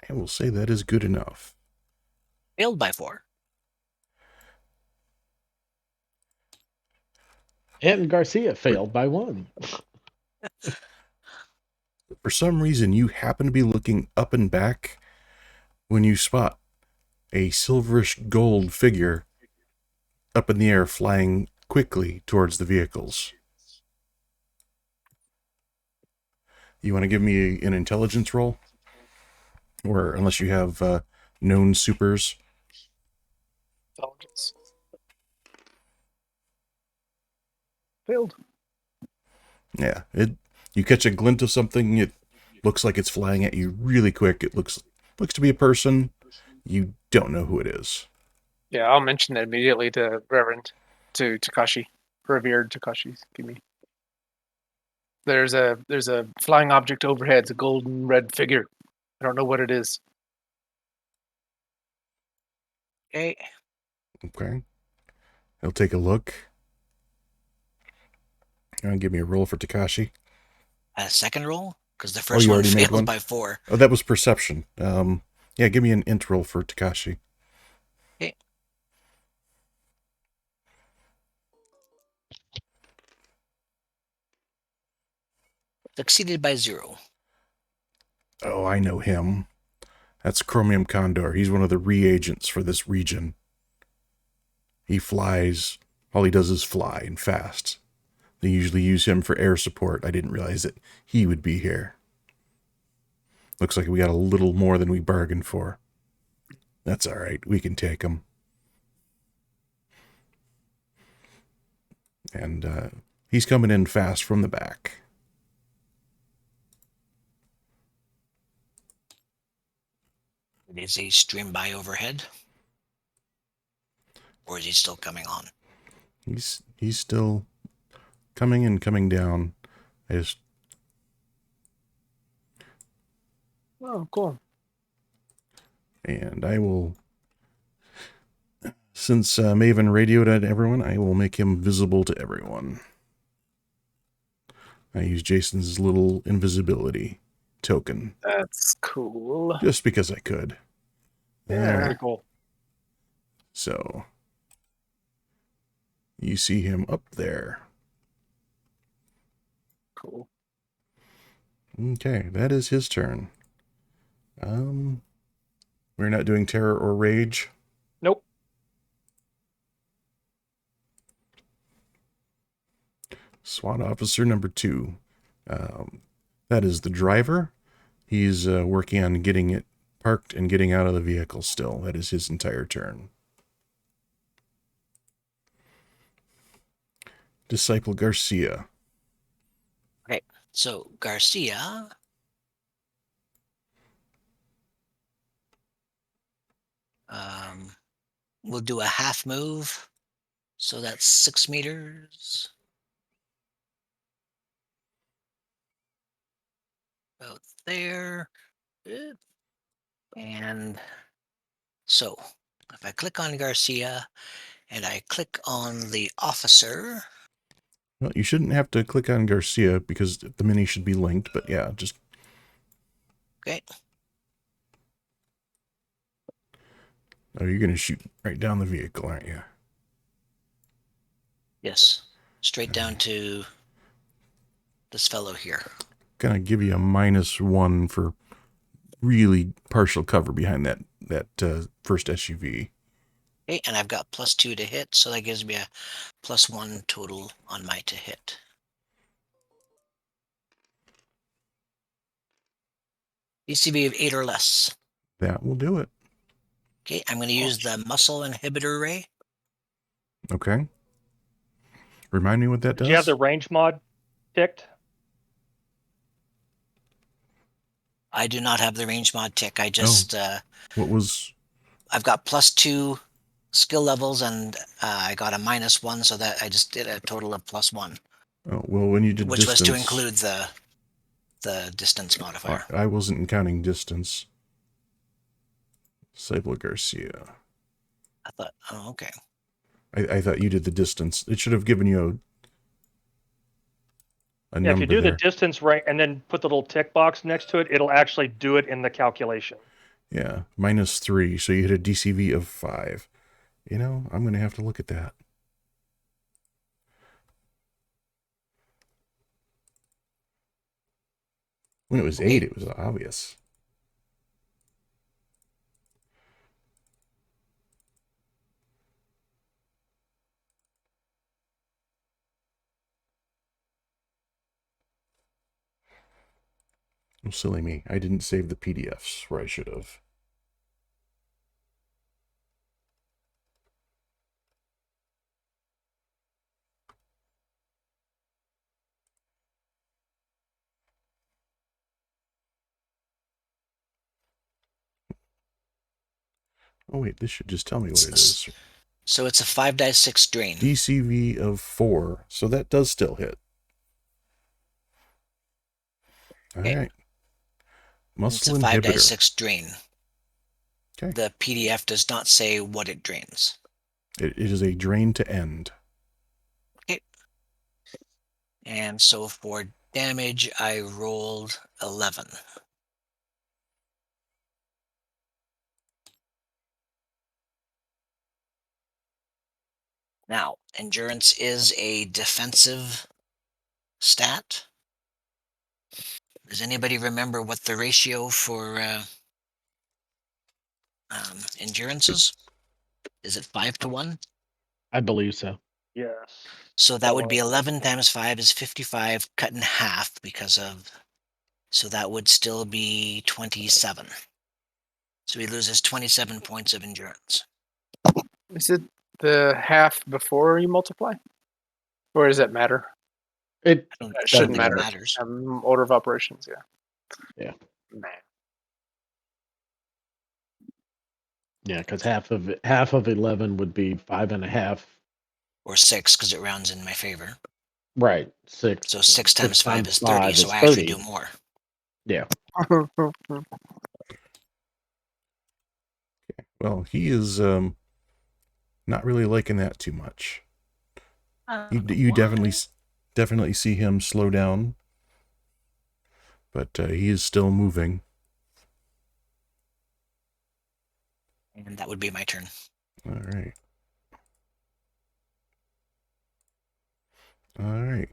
I will say that is good enough. Failed by 4. Anton Garcia failed by 1. For some reason, you happen to be looking up and back when you spot a silverish gold figure up in the air flying quickly towards the vehicles. You want to give me an intelligence roll? Or unless you have known supers. Intelligence. Failed. Yeah, you catch a glint of something, it looks like it's flying at you really quick. It looks to be a person. You don't know who it is. Yeah, I'll mention that immediately to Takashi. Revered Takashi, excuse me. There's a flying object overhead. It's a golden red figure. I don't know what it is. Okay. Okay. He'll take a look. Give me a roll for Takashi. A second roll? Because the first you one already made failed one? by 4. Oh, that was perception. Yeah, give me an int roll for Takashi. Okay. Succeeded by 0. Oh, I know him. That's Chromium Condor. He's one of the reagents for this region. He flies. All he does is fly and fast. They usually use him for air support. I didn't realize that he would be here. Looks like we got a little more than we bargained for. That's all right. We can take him. And he's coming in fast from the back. Is he stream by overhead? Or is he still coming on? He's still coming and coming down. Oh, cool. And I will, since Maven radioed at everyone, I will make him visible to everyone. I use Jason's little invisibility token. That's cool. Just because I could. Yeah. Pretty cool. So you see him up there. Cool. Okay, that is his turn. We're not doing terror or rage. Nope. SWAT officer number 2. That is the driver. He's working on getting it parked and getting out of the vehicle still. That is his entire turn. Disciple Garcia. So Garcia. We'll do a half move. So that's 6 meters. About there. And so if I click on Garcia and I click on the officer. Well, you shouldn't have to click on Garcia because the mini should be linked, but yeah, just... Okay. Oh, you're going to shoot right down the vehicle, aren't you? Yes. Straight down to this fellow here. Going to give you a -1 for really partial cover behind that first SUV. Okay, and I've got +2 to hit, so that gives me a +1 total on my to hit. ECB of 8 or less. That will do it. Okay, I'm going to use the muscle inhibitor ray. Okay. Remind me what that Did does? you have the range mod ticked? I do not have the range mod tick. I just What was... I've got +2 skill levels, and I got a -1, so that I just did a total of +1, Oh, well, when you did which distance... was to include the distance modifier. I wasn't counting distance. Disciple Garcia. I thought, oh, okay. I thought you did the distance. It should have given you a Yeah, number if you do there. the distance right and then put the little tick box next to it, it'll actually do it in the calculation. Yeah, -3. So you hit a DCV of 5. You know, I'm going to have to look at that. When it was 8, it was obvious. Oh, silly me. I didn't save the PDFs where I should have. Oh, wait, this should just tell me what it is. So it's a 5-6 drain. DCV of 4. So that does still hit. All Okay. right. It's a Muscle inhibitor. 5-6 drain. Okay. The PDF does not say what it drains. It is a drain to end. Okay. And so for damage, I rolled 11. Now, endurance is a defensive stat. Does anybody remember what the ratio for endurance is? Is it 5-1? I believe so. Yes. So that would be Well, 11 times 5 is 55, cut in half because of... So that would still be 27. So he loses 27 points of endurance. Is it the half before you multiply? Or does it matter? It I don't It shouldn't think it matter. matters. Order of operations, yeah. Yeah. Nah. yeah, because half of 11 would be 5.5. Or 6 because it rounds in my favor. Right, 6. So 6 times 5 is 30. 5 So is I actually 30. do more. Yeah. Well, he is not really liking that too much. You definitely see him slow down, but he is still moving. And that would be my turn. All right. All right.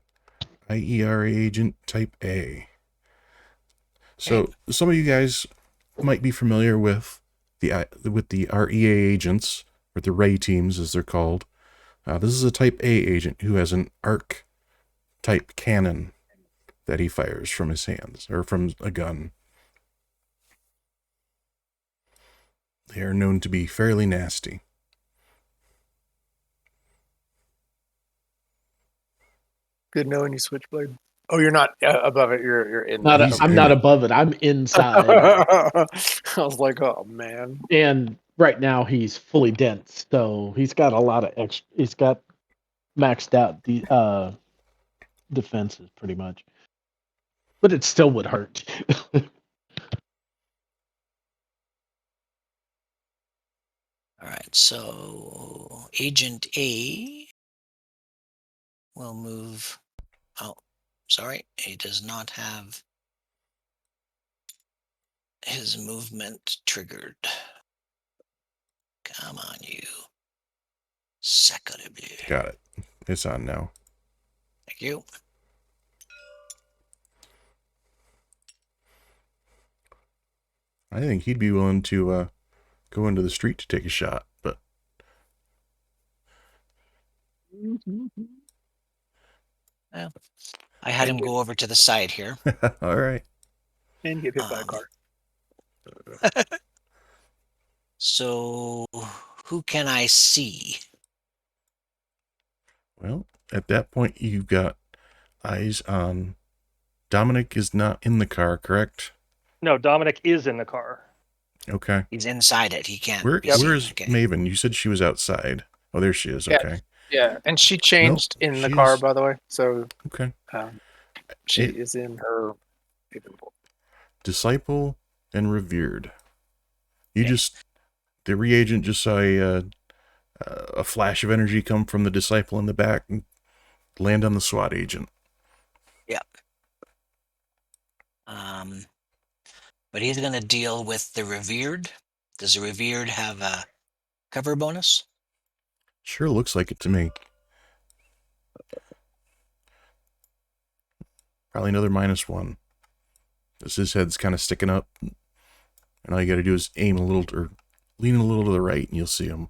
IERA agent type A. So some of you guys might be familiar with the REA agents, or the Ray teams as they're called. This is a type A agent who has an arc type cannon that he fires from his hands, or from a gun. They are known to be fairly nasty. Good knowing you, Switchblade. Oh, you're not above it. You're in. Not there. I'm not above it. I'm inside. I was like, oh man. And right now he's fully dense, so he's got a lot of extra. He's got maxed out the defenses pretty much, but it still would hurt. All right, so Agent A will move. Oh, sorry, he does not have his movement triggered. Come on, you. Sacre bleu. Got it. It's on now. Thank you. I think he'd be willing to go into the street to take a shot, but Well, I had him go over to the side here. all right. And get hit by a car. So, who can I see? Well, at that point, you've got eyes on Dominic. Is not in the car, correct? No, Dominic is in the car. Okay. He's inside it. He can't. Where be seen. is Okay. Maven? You said she was outside. Oh, there she is. Yeah. Okay. Yeah, and she changed Nope, in the she's- car, by the way. So Okay. she It- is in her. Disciple and revered. The reagent just saw a flash of energy come from the disciple in the back and land on the SWAT agent. But he's going to deal with the revered. Does the revered have a cover bonus? Sure looks like it to me. Probably another -1. As his head's kind of sticking up. And all you got to do is aim a little, or lean a little to the right, and you'll see him.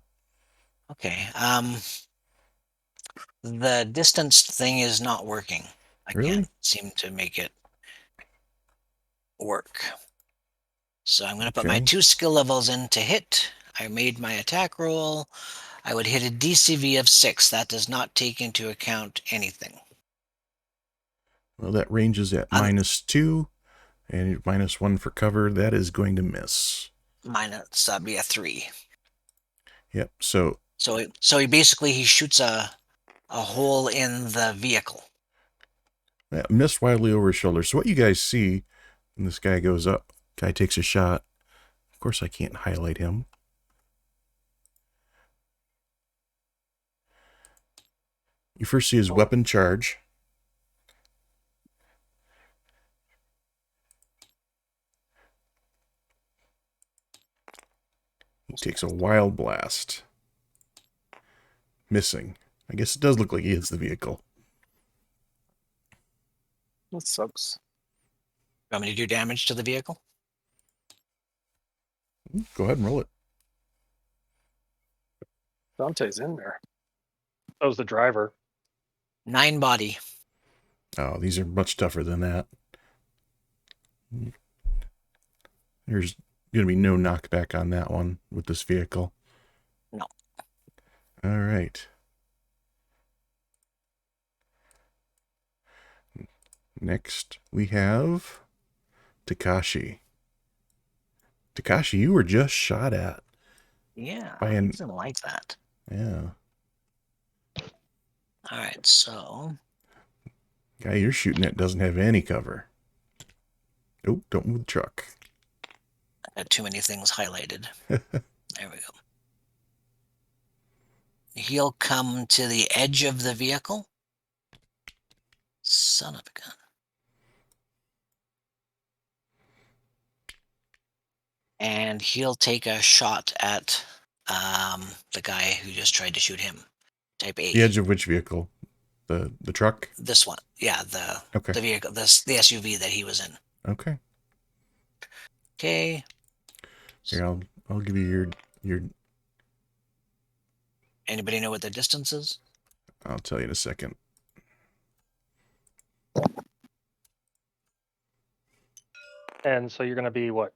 Okay. The distance thing is not working. I Really? can't seem to make it work. So I'm going to put my Okay. 2 skill levels in to hit. I made my attack roll. I would hit a DCV of 6. That does not take into account anything. Well, that ranges at -2, and -1 for cover. That is going to miss. Minus, that'd be a 3. Yep. So So he shoots a hole in the vehicle. that missed wildly over his shoulder. So what you guys see when this guy goes up, guy takes a shot. Of course, I can't highlight him. You first see his weapon charge. He takes a wild blast. Missing. I guess it does look like he hits the vehicle. That sucks. You want me to do damage to the vehicle? Go ahead and roll it. Dante's in there. That was the driver. 9 body. Oh, these are much tougher than that. There's going to be no knockback on that one with this vehicle. No. All right. Next, we have Takashi. Takashi, you were just shot at. Yeah, By I an- didn't like that. Yeah. All right, so Guy you're shooting at doesn't have any cover. Oh, don't move the truck. I got too many things highlighted. There we go. He'll come to the edge of the vehicle. Son of a gun. And he'll take a shot at The guy who just tried to shoot him. Type A. The edge of which vehicle? The truck? This one. Yeah, Okay. the vehicle, the SUV that he was in. Okay. Okay. Here, I'll give you your. Anybody know what the distance is? I'll tell you in a second. And so you're going to be what?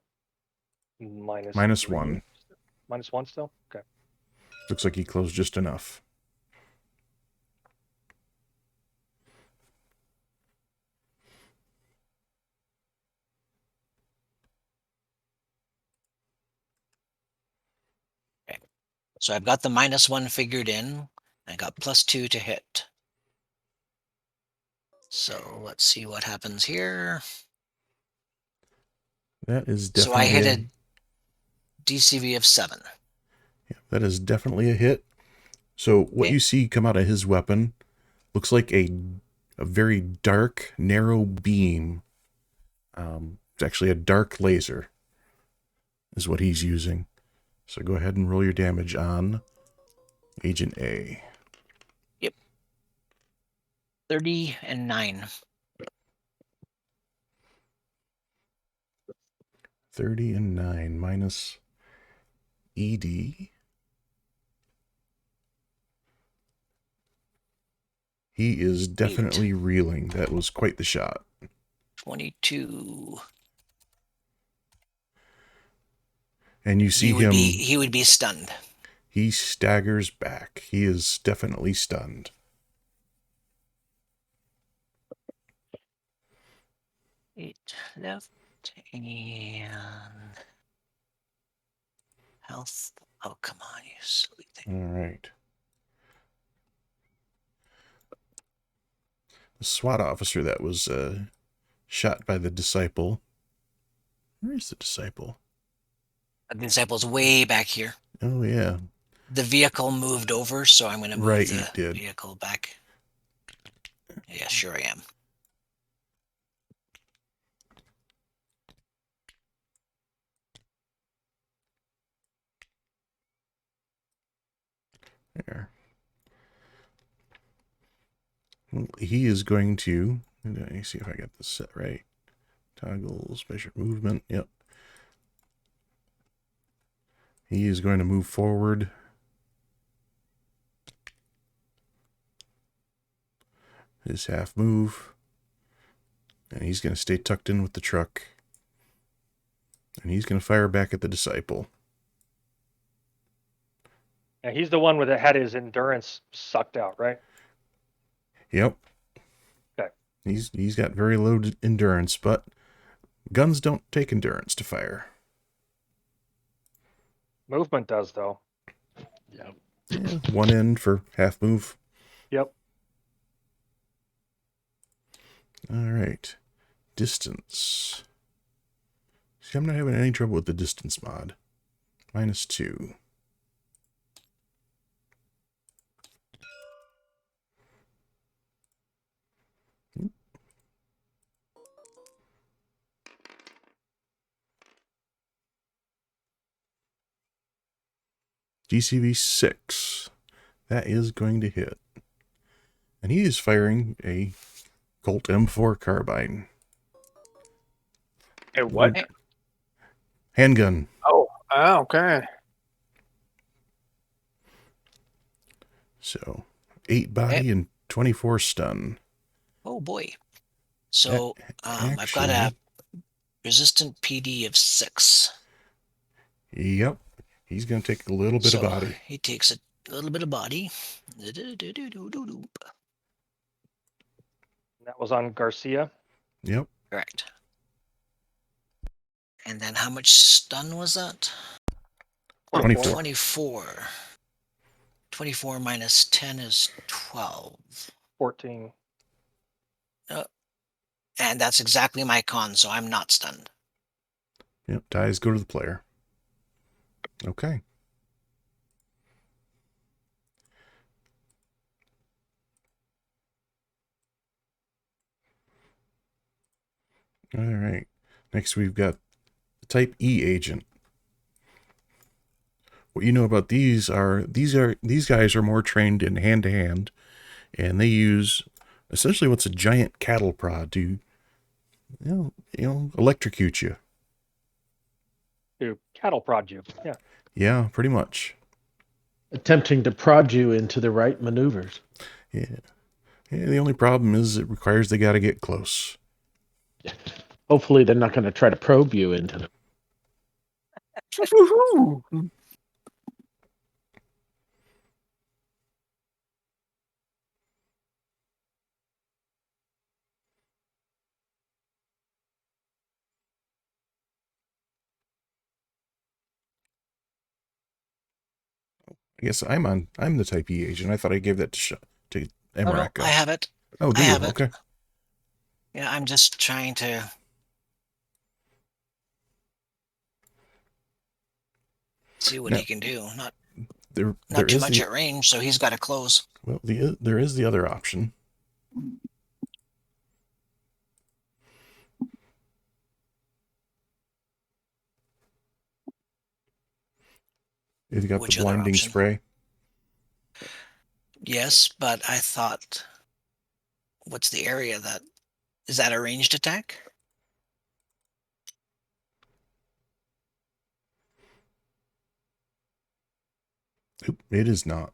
Minus Minus three? 1. -1 still? Okay. Looks like he closed just enough. So I've got the -1 figured in. I got +2 to hit. So let's see what happens here. That is So I definitely hit a DCV of 7. that is definitely a hit. So what Okay. you see come out of his weapon looks like a very dark, narrow beam. It's actually a dark laser is what he's using. So go ahead and roll your damage on Agent A. 30 and 9. 30 and 9 minus ED. He is definitely reeling. That was quite the shot. 22. And you see He would be stunned. he staggers back. He is definitely stunned. 8 left and health. Oh, come on, you silly thing. All right. The SWAT officer that was shot by the disciple. Where is the disciple? The disciple's way back here. Oh, yeah. The vehicle moved over, so I'm going to move Right, the you did. vehicle back. Yeah, sure I am. There. Well, he is going to. Let me see if I got this set right. Toggles, measure movement. Yep. He is going to move forward. His half move. And he's going to stay tucked in with the truck. And he's going to fire back at the disciple. And he's the one that had his endurance sucked out, right? Yep. Okay. He's got very low endurance, but guns don't take endurance to fire. Movement does, though. Yep. Yeah, one end for half move. Yep. All right. Distance. See, I'm not having any trouble with the distance mod. -2. DCV 6. That is going to hit. And he is firing a Colt M4 carbine. Hey, what? Handgun. Oh, okay. So 8 body and 24 stun. Oh boy. So I've got a resistant PD of 6. Yep. He's going to take a little bit of body. He takes a little bit of body. That was on Garcia. Yep. Correct. And then how much stun was that? 24. 24. 24 minus 10 is 12. 14. And that's exactly my con, so I'm not stunned. Yep. Ties go to the player. Okay. All right. Next, we've got the Type E agent. what you know about these guys are more trained in hand to hand, and they use essentially what's a giant cattle prod to electrocute you. To cattle prod you. Yeah. Yeah, pretty much. Attempting to prod you into the right maneuvers. Yeah. The only problem is it requires they got to get close. Hopefully, they're not going to try to probe you into them. Woohoo! I guess I'm the Type E agent. I thought I gave that to Oh, no, Emraka. I have it. Oh, do I you? have it. Okay. Yeah, I'm just trying to see what Now, he can do. Not there too is much at range, so he's got to close. there is the other option. You've got Which the other blinding option? spray. Yes, but I thought, what's the area that is that a ranged attack? Oop, it is not.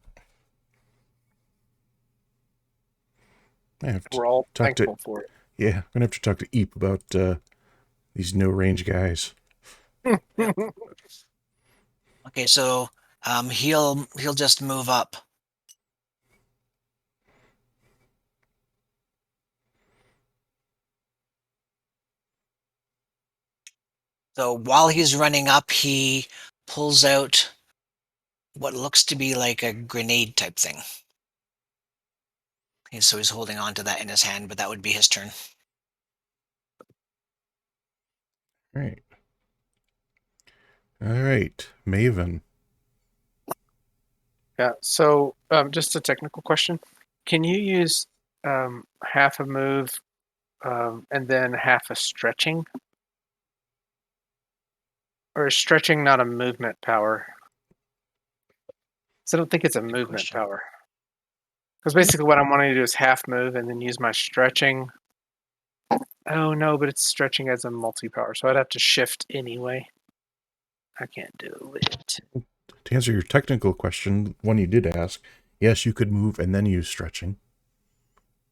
I have to We're all talk to. thankful for it. Yeah, I'm gonna have to talk to Eep about these no range guys. Okay, so he'll just move up. So while he's running up, he pulls out what looks to be like a grenade type thing. So he's holding on to that in his hand, but that would be his turn. All right, Maven. Yeah. So, just a technical question: can you use half a move and then half a stretching, or is stretching not a movement power? So I don't think it's a Good movement question. power. Because basically, what I'm wanting to do is half move and then use my stretching. Oh no, but it's stretching as a multi-power, so I'd have to shift anyway. I can't do it. To answer your technical question, one you did ask, yes, you could move and then use stretching.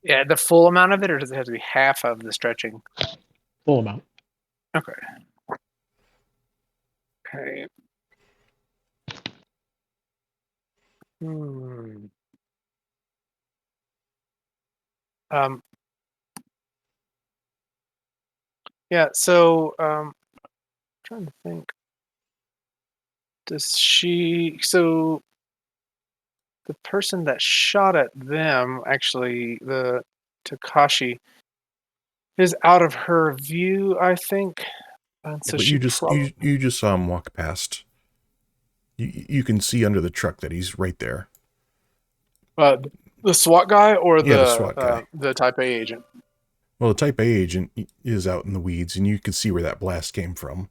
Yeah, the full amount of it, or does it have to be half of the stretching? Full amount. Okay. Okay. Hmm. Um. Yeah. So, trying to think. Does she? So, the person that shot at them, actually, the Takashi, is out of her view, I think, and so But she you just saw him walk past. You can see under the truck that he's right there. the SWAT guy or Yeah, the SWAT guy. the Type A agent. Well, the Type A agent is out in the weeds, and you can see where that blast came from.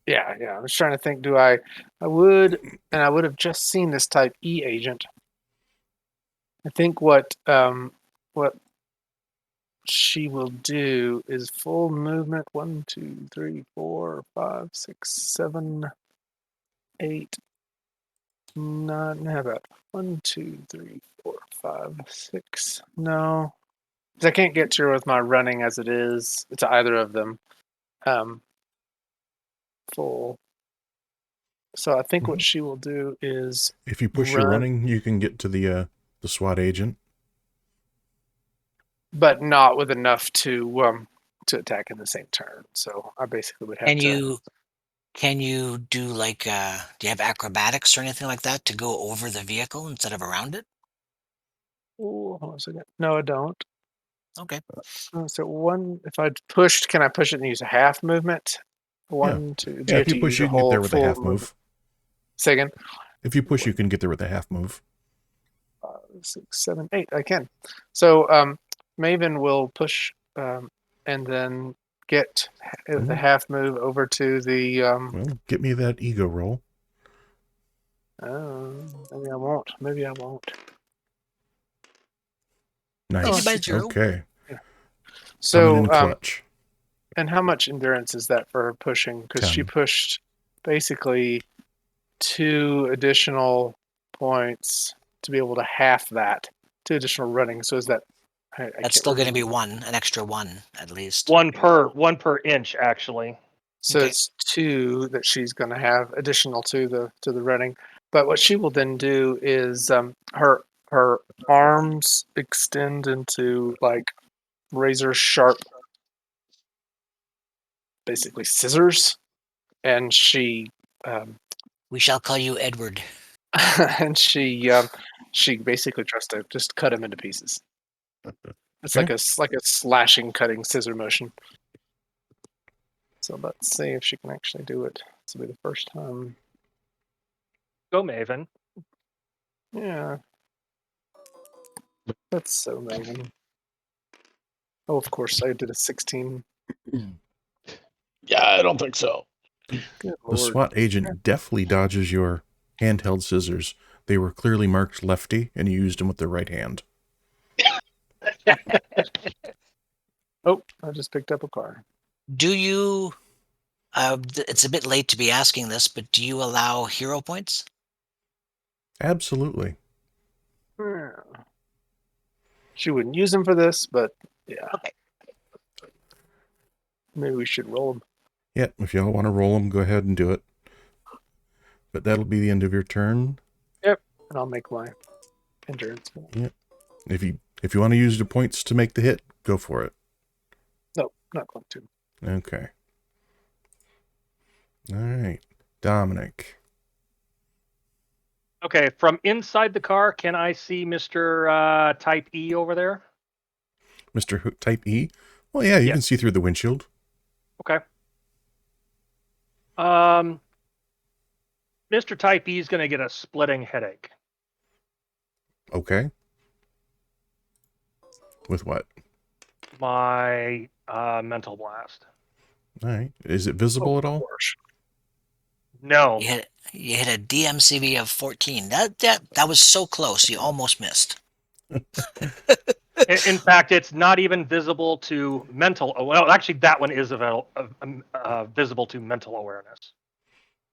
Yeah. I was trying to think. I would have just seen this Type E agent. I think what she will do is full movement. 1, 2, 3, 4, 5, 6, 7, 8, 9. How about 1, 2, 3, 4, 5, 6? No, 'cause I can't get to her with my running as it is. It's either of them. Full. So I think what she will do is If you push your running, you can get to the SWAT agent. but not with enough to attack in the same turn. So I basically would have Can you do like do you have acrobatics or anything like that to go over the vehicle instead of around it? Ooh, hold on a second. No, I don't. Okay. So one, if I pushed, can I push it and use a half movement? Yeah. 1, 2. Do Yeah, you have if you to push, use you a can get there whole with a full half movement? move. Say again. If you push, you can get there with a half move. 5, 6, 7, 8. I can. So Maven will push and then get the half move over to the. Well, get me that ego roll. Maybe I won't. Maybe I won't. Nice. by 0. Okay. So, Coming in clutch. and how much endurance is that for her pushing? Because she 10. pushed basically 2 additional points to be able to half that. 2 additional running. So is that? I That's can't still going to be remember. 1, an extra 1 at least. One per inch, actually. So Okay. it's 2 that she's going to have additional to the running. But what she will then do is her arms extend into like razor sharp, basically scissors, and she We shall call you Edward. and she basically tries to just cut him into pieces. It's Okay. like a slashing, cutting scissor motion. So let's see if she can actually do it. This will be the first time. Go, Maven. Yeah. That's so Maven. Oh, of course, I did a 16. Yeah, I don't think so. Good The lord. SWAT agent deftly dodges your handheld scissors. They were clearly marked lefty, and you used them with the right hand. Oh, I just picked up a car. Do you? It's a bit late to be asking this, but do you allow hero points? Absolutely. Yeah. She wouldn't use them for this, but yeah. Okay. Maybe we should roll them. Yeah, if y'all want to roll them, go ahead and do it. But that'll be the end of your turn. And I'll make my endurance. If you want to use your points to make the hit, go for it. No, not going to. Okay. All right. Dominic. Okay, from inside the car, can I see Mr. Type E over there? Mr. Type E? Well, yeah, you can see through the windshield. Okay. Mr. Type E is going to get a splitting headache. Okay. With what? My mental blast. All right. Is it visible at all? Gosh. No. You hit a DMCV of 14. That was so close. You almost missed. In fact, it's not even visible to mental. Well, actually, that one is visible to mental awareness,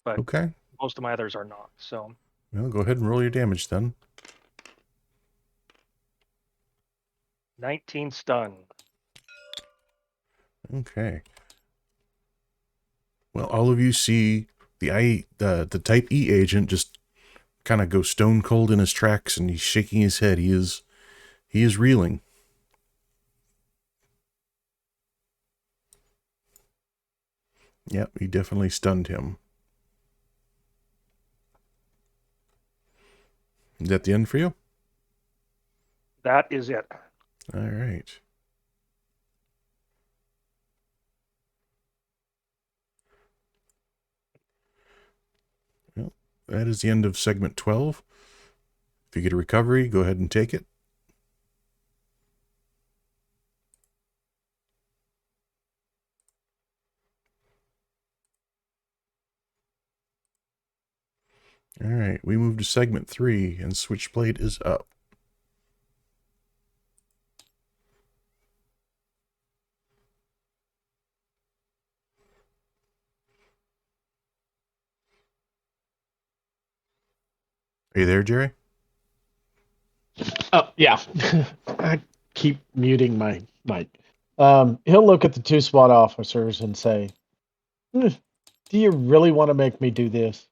but Okay. most of my others are not. So, Well, go ahead and roll your damage then. 19 stun. Okay. Well, all of you see the Type E agent just kind of go stone cold in his tracks, and he's shaking his head. He is reeling. Yep, he definitely stunned him. Is that the end for you? That is it. All right. Well, that is the end of segment 12. If you get a recovery, go ahead and take it. All right, we move to segment 3, and Switchblade is up. Are you there, Jerry? Oh, yeah. I keep muting my mic. He'll look at the 2 SWAT officers and say, do you really want to make me do this?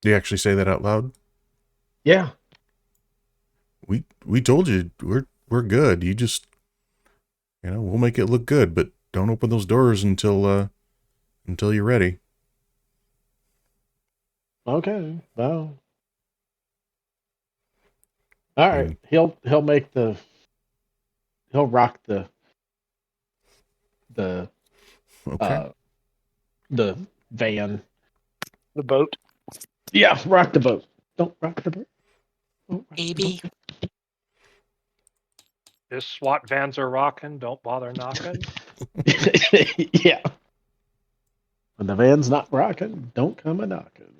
Do you actually say that out loud? Yeah. We told you we're good. You just, we'll make it look good, but don't open those doors until you're ready. Okay. Well. All right. And- He'll rock the Okay. the van. The boat. Yeah, rock the boat. Don't rock the boat. Don't rock the AB. boat. This SWAT vans are rocking. Don't bother knocking. Yeah. When the van's not rocking, don't come a knocking.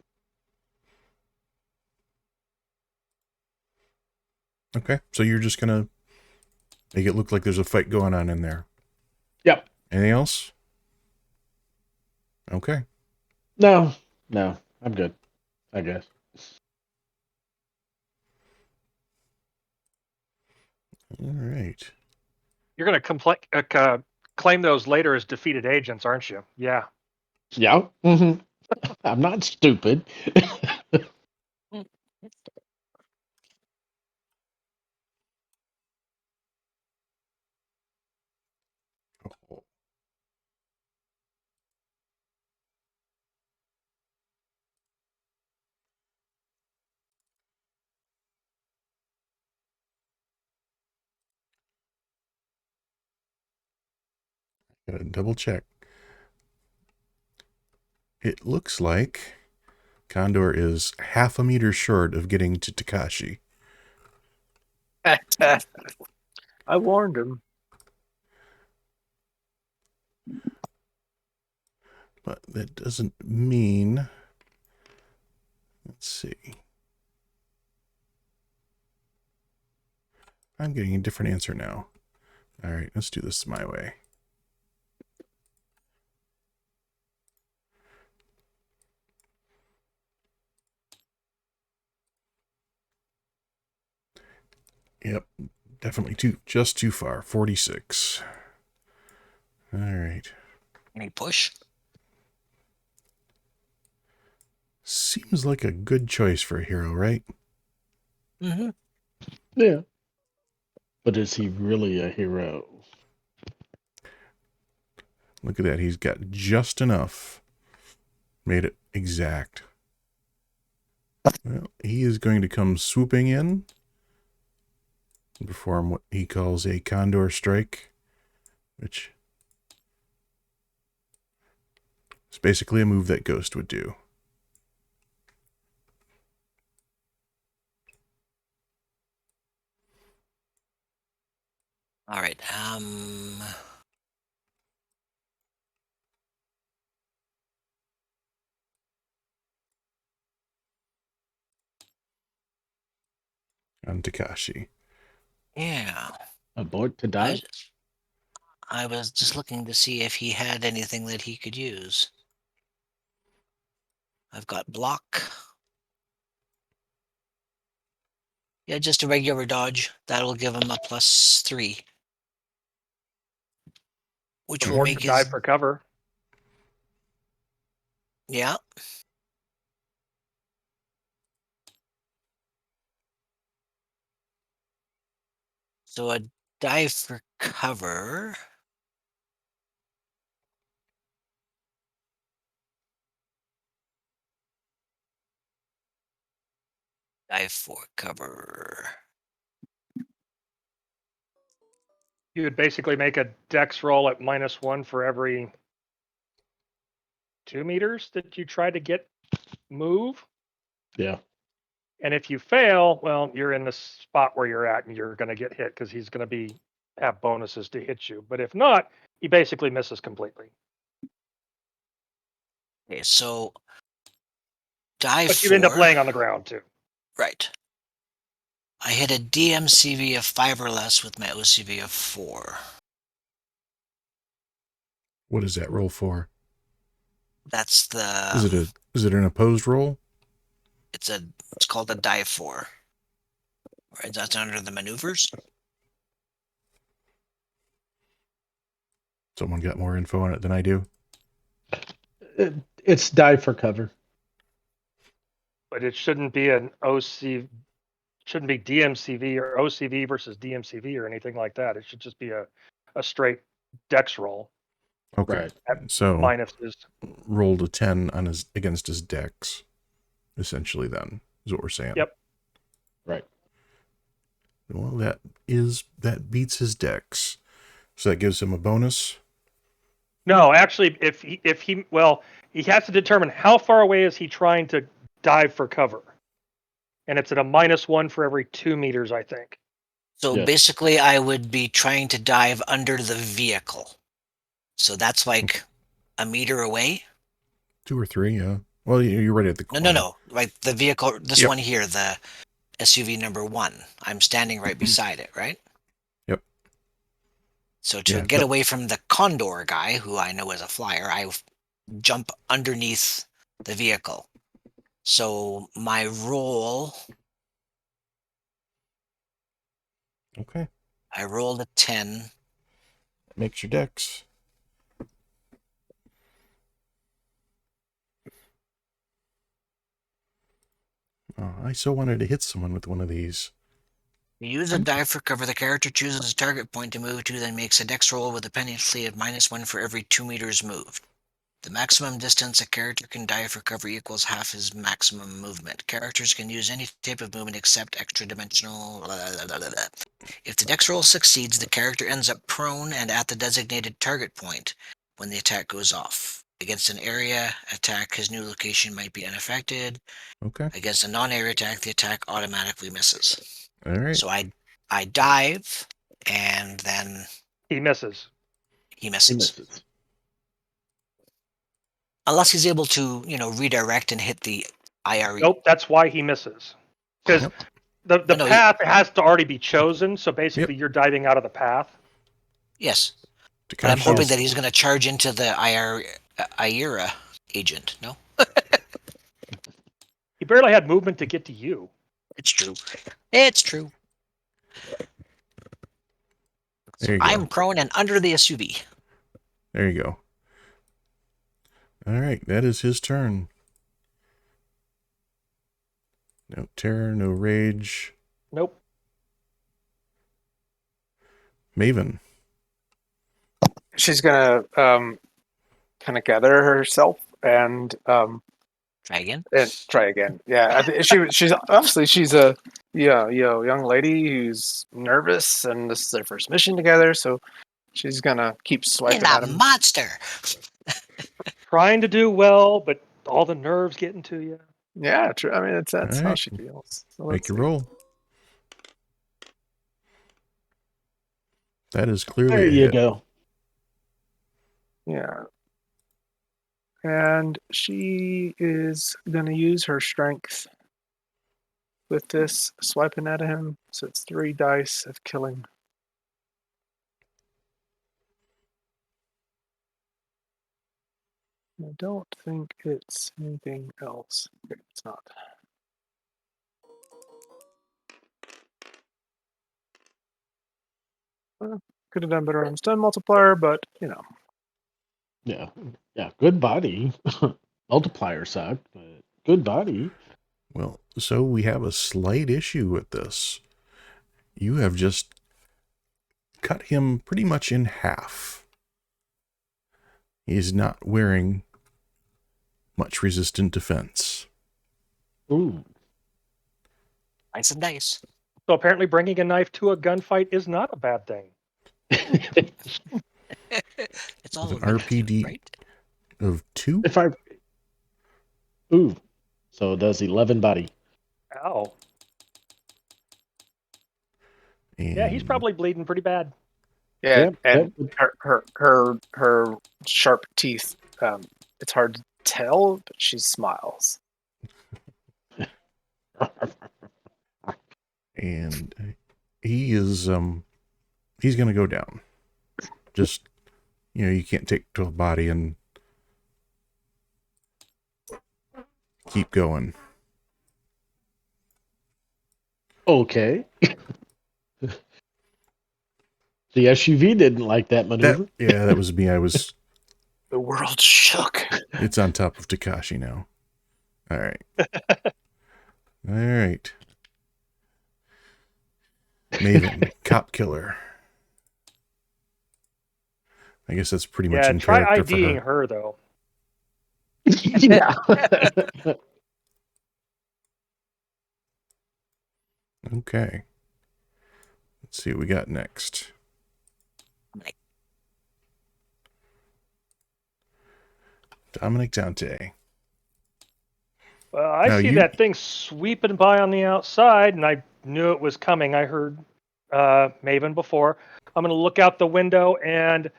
Okay, so you're just gonna make it look like there's a fight going on in there. Yep. Anything else? Okay. No, I'm good, I guess. All right. You're going to claim those later as defeated agents, aren't you? Yeah. Yeah. Mm-hmm. I'm not stupid. Oh, gotta double check. It looks like Condor is half a meter short of getting to Takashi. I warned him. But that doesn't mean... Let's see. I'm getting a different answer now. All right, let's do this my way. Yep, definitely just too far. 46. All right. Any push? Seems like a good choice for a hero, right? Mm-hmm. Yeah. But is he really a hero? Look at that. He's got just enough. Made it exact. Well, he is going to come swooping in and perform what he calls a Condor Strike, which is basically a move that Ghost would do. All right. On Takashi. Yeah. Abort to die? I was just looking to see if he had anything that he could use. I've got block. Yeah, just a regular dodge. That'll give him a +3. Which will Or make to dive his... for cover. Yeah. So a dive for cover. Dive for cover. You would basically make a dex roll at -1 for every 2 meters that you try to get move. Yeah. And if you fail, well, you're in the spot where you're at and you're going to get hit because he's going to have bonuses to hit you. But if not, he basically misses completely. Okay, so dive But you end up 4. laying on the ground too. Right. I hit a DMCV of 5 or less with my OCV of 4. What is that roll for? That's the... Is it an opposed roll? It's called a dive 4. Right, that's under the maneuvers. Someone got more info on it than I do. It's die for cover. But it shouldn't be an OC, shouldn't be DMCV or OCV versus DMCV or anything like that. It should just be a straight dex roll. Okay. Right. So Minuses. rolled a 10 on against his dex, essentially, then, is what we're saying. Yep. Right. Well, that beats his dex. So that gives him a bonus. No, actually, if he has to determine how far away is he trying to dive for cover, and it's at a -1 for every 2 meters, I think. So Yes. basically, I would be trying to dive under the vehicle. So that's like a meter away. 2 or 3, yeah. Well, you're right at the corner. No. Like the vehicle, this Yep. one here, the SUV number 1. I'm standing right beside it, right? Yep. So to Yeah, get that- away from the Condor guy, who I know is a flyer, I jump underneath the vehicle. So my roll, Okay. I rolled a 10. Makes your dex. Oh, I so wanted to hit someone with one of these. You use a die for cover. The character chooses a target point to move to, then makes a dex roll with a penalty of -1 for every 2 meters moved. The maximum distance a character can die for cover equals half his maximum movement. Characters can use any type of movement except extra dimensional. If the dex roll succeeds, the character ends up prone and at the designated target point when the attack goes off. Against an area attack, his new location might be unaffected. Okay. Against a non-area attack, the attack automatically misses. All right. So I dive, and then He misses. he He misses. misses. Unless he's able to, redirect and hit the IRE. Nope, that's why he misses. Because Yep. the No, path has to already be chosen, so basically you're diving out of the path. Yes, but I'm Takashi hoping is- that he's going to charge into the IERA agent. No, He barely had movement to get to you. it's true. It's true. There you go. I'm prone and under the SUV. There you go. All right, that is his turn. No terror, no rage. Nope. Maven. She's gonna kind of gather herself and Try again. try again. Yeah, she's obviously she's a young lady who's nervous, and this is their first mission together, so she's gonna keep swiping You're at a him. monster. Trying to do well, but all the nerves getting to you. Yeah, true. I mean, that's how Alright. she feels. So Make let's your see. roll. That is clearly There a you hit. go. Yeah. And she is going to use her strength with this, swiping at him. So it's 3 dice of killing. I don't think it's anything else. Okay, it's not. Well, could have done better on stun multiplier, but Yeah. Yeah. Good body. Multiplier sucked, but good body. Well, so we have a slight issue with this. You have just cut him pretty much in half. He's not wearing much resistant defense. Ooh. Nice and nice. So apparently bringing a knife to a gunfight is not a bad thing. It's all With an relative, RPD right? of 2? If I. Ooh. So it does 11 body. Ow. And Yeah, he's probably bleeding pretty bad. yeah, Yep, and yep. her sharp teeth. It's hard to tell, but she smiles. and he is he's gonna go down. Just you can't take to a body and keep going. Okay. The SUV didn't like that maneuver. That was me. The world shook. It's on top of Takashi now. All right. All right. Maven, cop killer. I guess that's pretty much Yeah, in try character for IDing her. her though. Yeah. Okay. Let's see what we got next. Dominic Dante. Well, I Now see you- that thing sweeping by on the outside, and I knew it was coming. I heard Maven before. I'm going to look out the window, and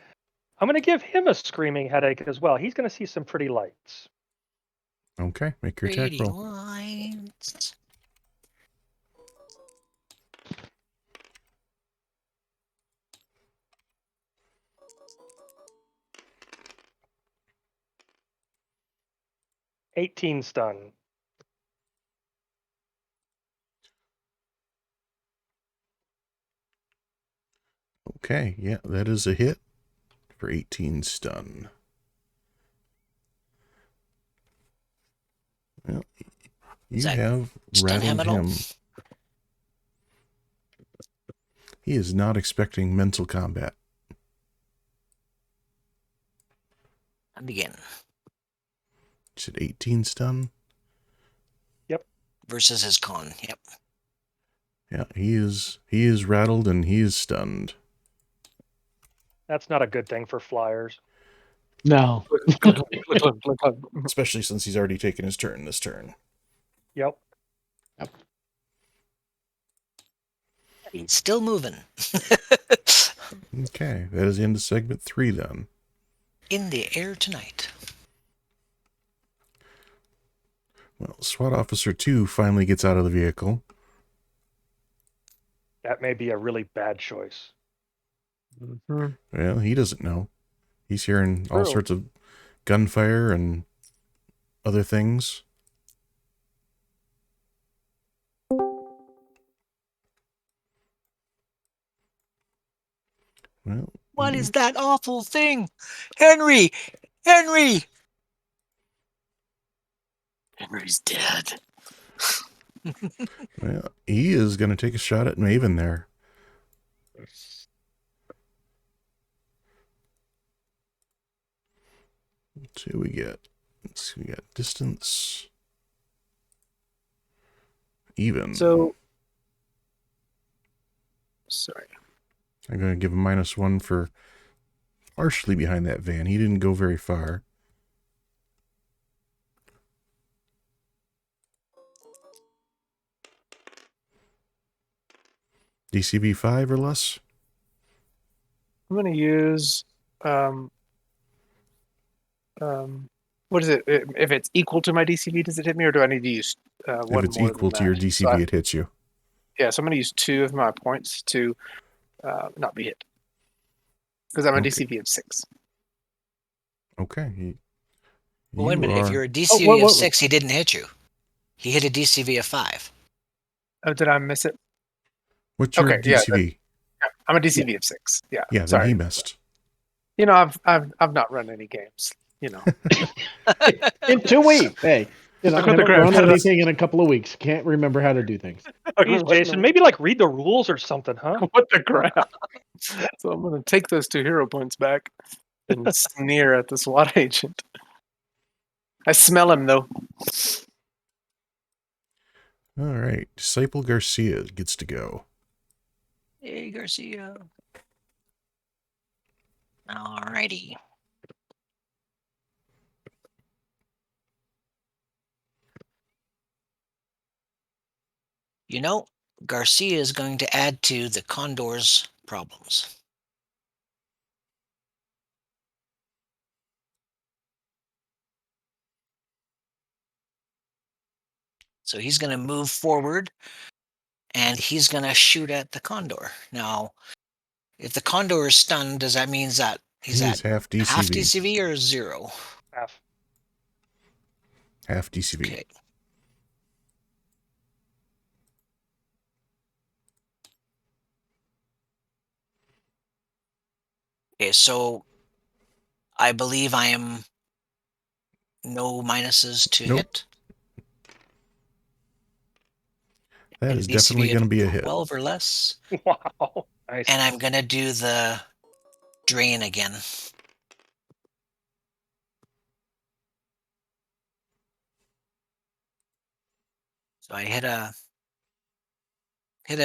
I'm going to give him a screaming headache as well. He's going to see some pretty lights. Okay, make your attack Radiant roll. lines. $18 stun. Okay, yeah, that is a hit for 18 stun. Well, Does you that have stun him rattled at all? him. He is not expecting mental combat. And again. You said 18 stun? Versus his con. Yep. Yeah, he is rattled and he is stunned. That's not a good thing for flyers. No. Click, click, click, click, click. Especially since he's already taken his turn this turn. Yep. He's still moving. Okay, that is the end of segment 3 then. In the air tonight. Well, SWAT Officer 2 finally gets out of the vehicle. That may be a really bad choice. Mhm. Well, he doesn't know. He's hearing all True. sorts of gunfire and other things. Well, What is that awful thing? Henry! Henry! Henry's dead. well, he is going to take a shot at Maven there. Let's see what we get. Let's see, we got distance. Even. So, sorry. I'm going to give him -1 for partially behind that van. He didn't go very far. DCB 5 or less? I'm going to use, what is it? If it's equal to my DCV, does it hit me, or do I need to use one If it's more equal than to your that? DCB, So it hits you. yeah, so I'm going to use 2 of my points to not be hit. Because I'm a Okay. DCV of 6. Okay. Well, wait a You minute. If are- you're a DCV what- of what- 6, he didn't hit you. He hit a DCV of 5. Oh, did I miss it? What's your Okay, yeah, DCB? I'm a DCV of 6. Yeah, Yeah, then sorry. he missed. You know, I've not run any games. You know, In 2 weeks. Hey, I Look what the haven't graph run says. anything in a couple of weeks. Can't remember how to do things. Jeez, Jason, maybe like read the rules or something, huh? What the crap? So I'm going to take those 2 hero points back and sneer at the SWAT agent. I smell him though. All right. Disciple Garcia gets to go. Hey, Garcia. Alrighty. You know, Garcia is going to add to the Condor's problems. So he's going to move forward and he's going to shoot at the Condor. Now, if the Condor is stunned, does that mean that he's He at is half DCV. half DCV or 0? Half. Half DCV. Okay. Okay, so I believe I am no minuses to Nope. hit. That And is DCV definitely of going to be a hit. 12 or less. Wow. Nice. And I'm going to do the drain again. So I hit a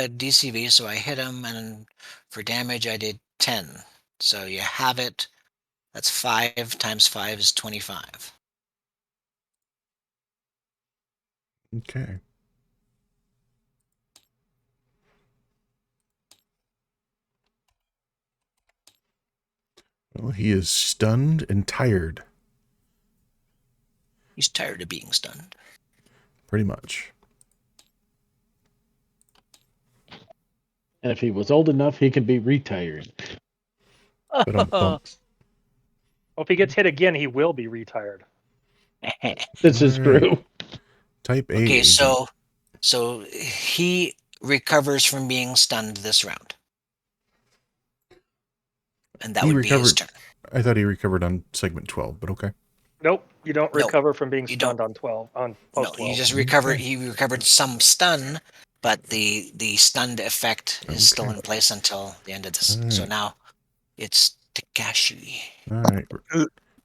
DCV, so I hit him, and for damage I did 10. So you have it. That's 5 times 5 is 25. Okay. Well, he is stunned and tired. He's tired of being stunned. Pretty much. And if he was old enough, he could be retired. But Well, if he gets hit again, he will be retired. This is All right. true. Type A Okay, agent. so he recovers from being stunned this round. And that He would be his recovered- turn. I thought he recovered on segment 12, but okay. Nope, you don't No, recover from being you stunned don't. on 12 on No, post 12. he just recovered. Okay. He recovered some stun, but the stunned effect is still Okay. in place until the end of this. All So right. now it's Takashi. All right.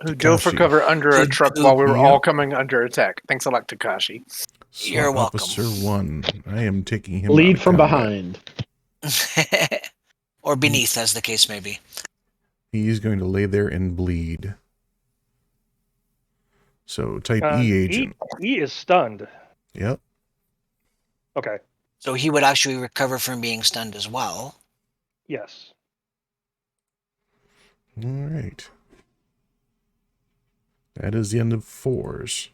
Who dove for Takashi. cover under a Who- truck who- while we were all Yep. coming under attack. Thanks a lot, Takashi. You're SWAT welcome. Officer 1. I am taking him out Lead of from combat. behind. Or beneath, as the case may be. He's going to lay there and bleed. So type E agent. E is stunned. Yep. Okay. So he would actually recover from being stunned as well. Yes. All right. That is the end of 4s.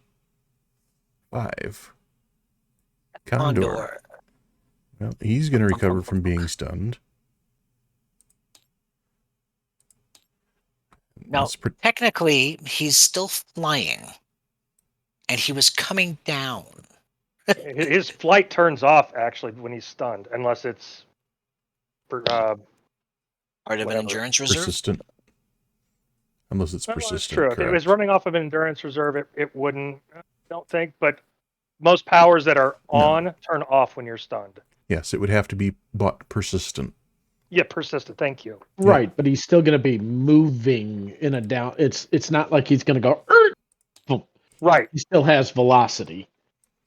5. Condor. Well, he's going to recover from being stunned. Now, That's pre- technically, he's still flying. And he was coming down. His flight turns off actually when he's stunned, unless it's Part of whatever. an endurance reserve. persistent. Unless it's well, that's persistent. true. If it was correct. running off of an endurance reserve, it wouldn't. I don't think, but most powers that are No. on turn off when you're stunned. Yes, it would have to be but persistent. Yeah, persistent. Thank you. Right, but he's still going to be moving in a down. It's not like he's going to go. "Er!" Boom. Right. He still has velocity.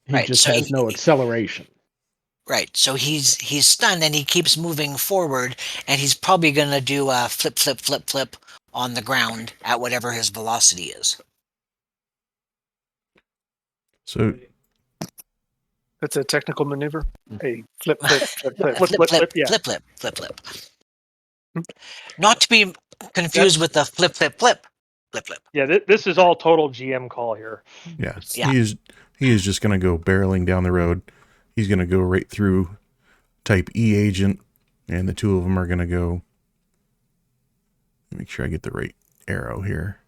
He Right, just so has no acceleration. Right. So he's stunned and he keeps moving forward, and he's probably going to do a flip, flip, flip, flip on the ground at whatever his velocity is. So That's a technical maneuver. Hey, flip, flip, flip, flip. Flip, flip, flip, yeah. flip, flip, flip, flip. Not to be confused with the flip, flip, flip, flip, flip. Yeah, this is all total GM call here. yeah, Yeah. he is just going to go barreling down the road. He's going to go right through type E agent, and the two of them are going to go. Make sure I get the right arrow here,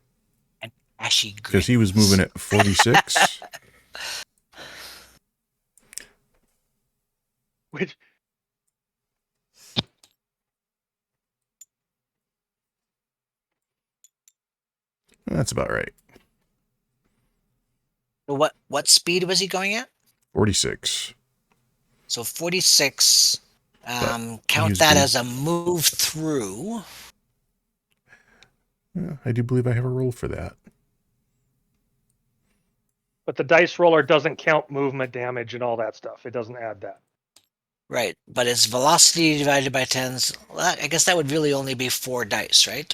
Ashy because he was moving at 46. Which That's about right. What speed was he going at? 46. So 46. But Count he's that been- as a move through. Yeah, I do believe I have a roll for that. But the dice roller doesn't count movement damage and all that stuff. It doesn't add that. Right, but it's velocity divided by tens. Well, I guess that would really only be 4 dice, right?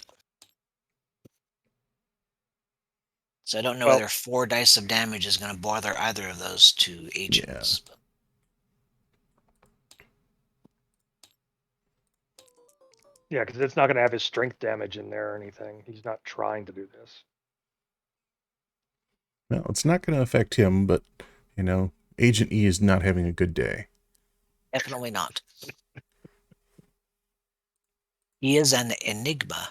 So I don't know Well- whether 4 dice of damage is going to bother either of those two agents. Yeah, because it's not going to have his strength damage in there or anything. He's not trying to do this. Well, it's not going to affect him, but, Agent E is not having a good day. Definitely not. He is an enigma.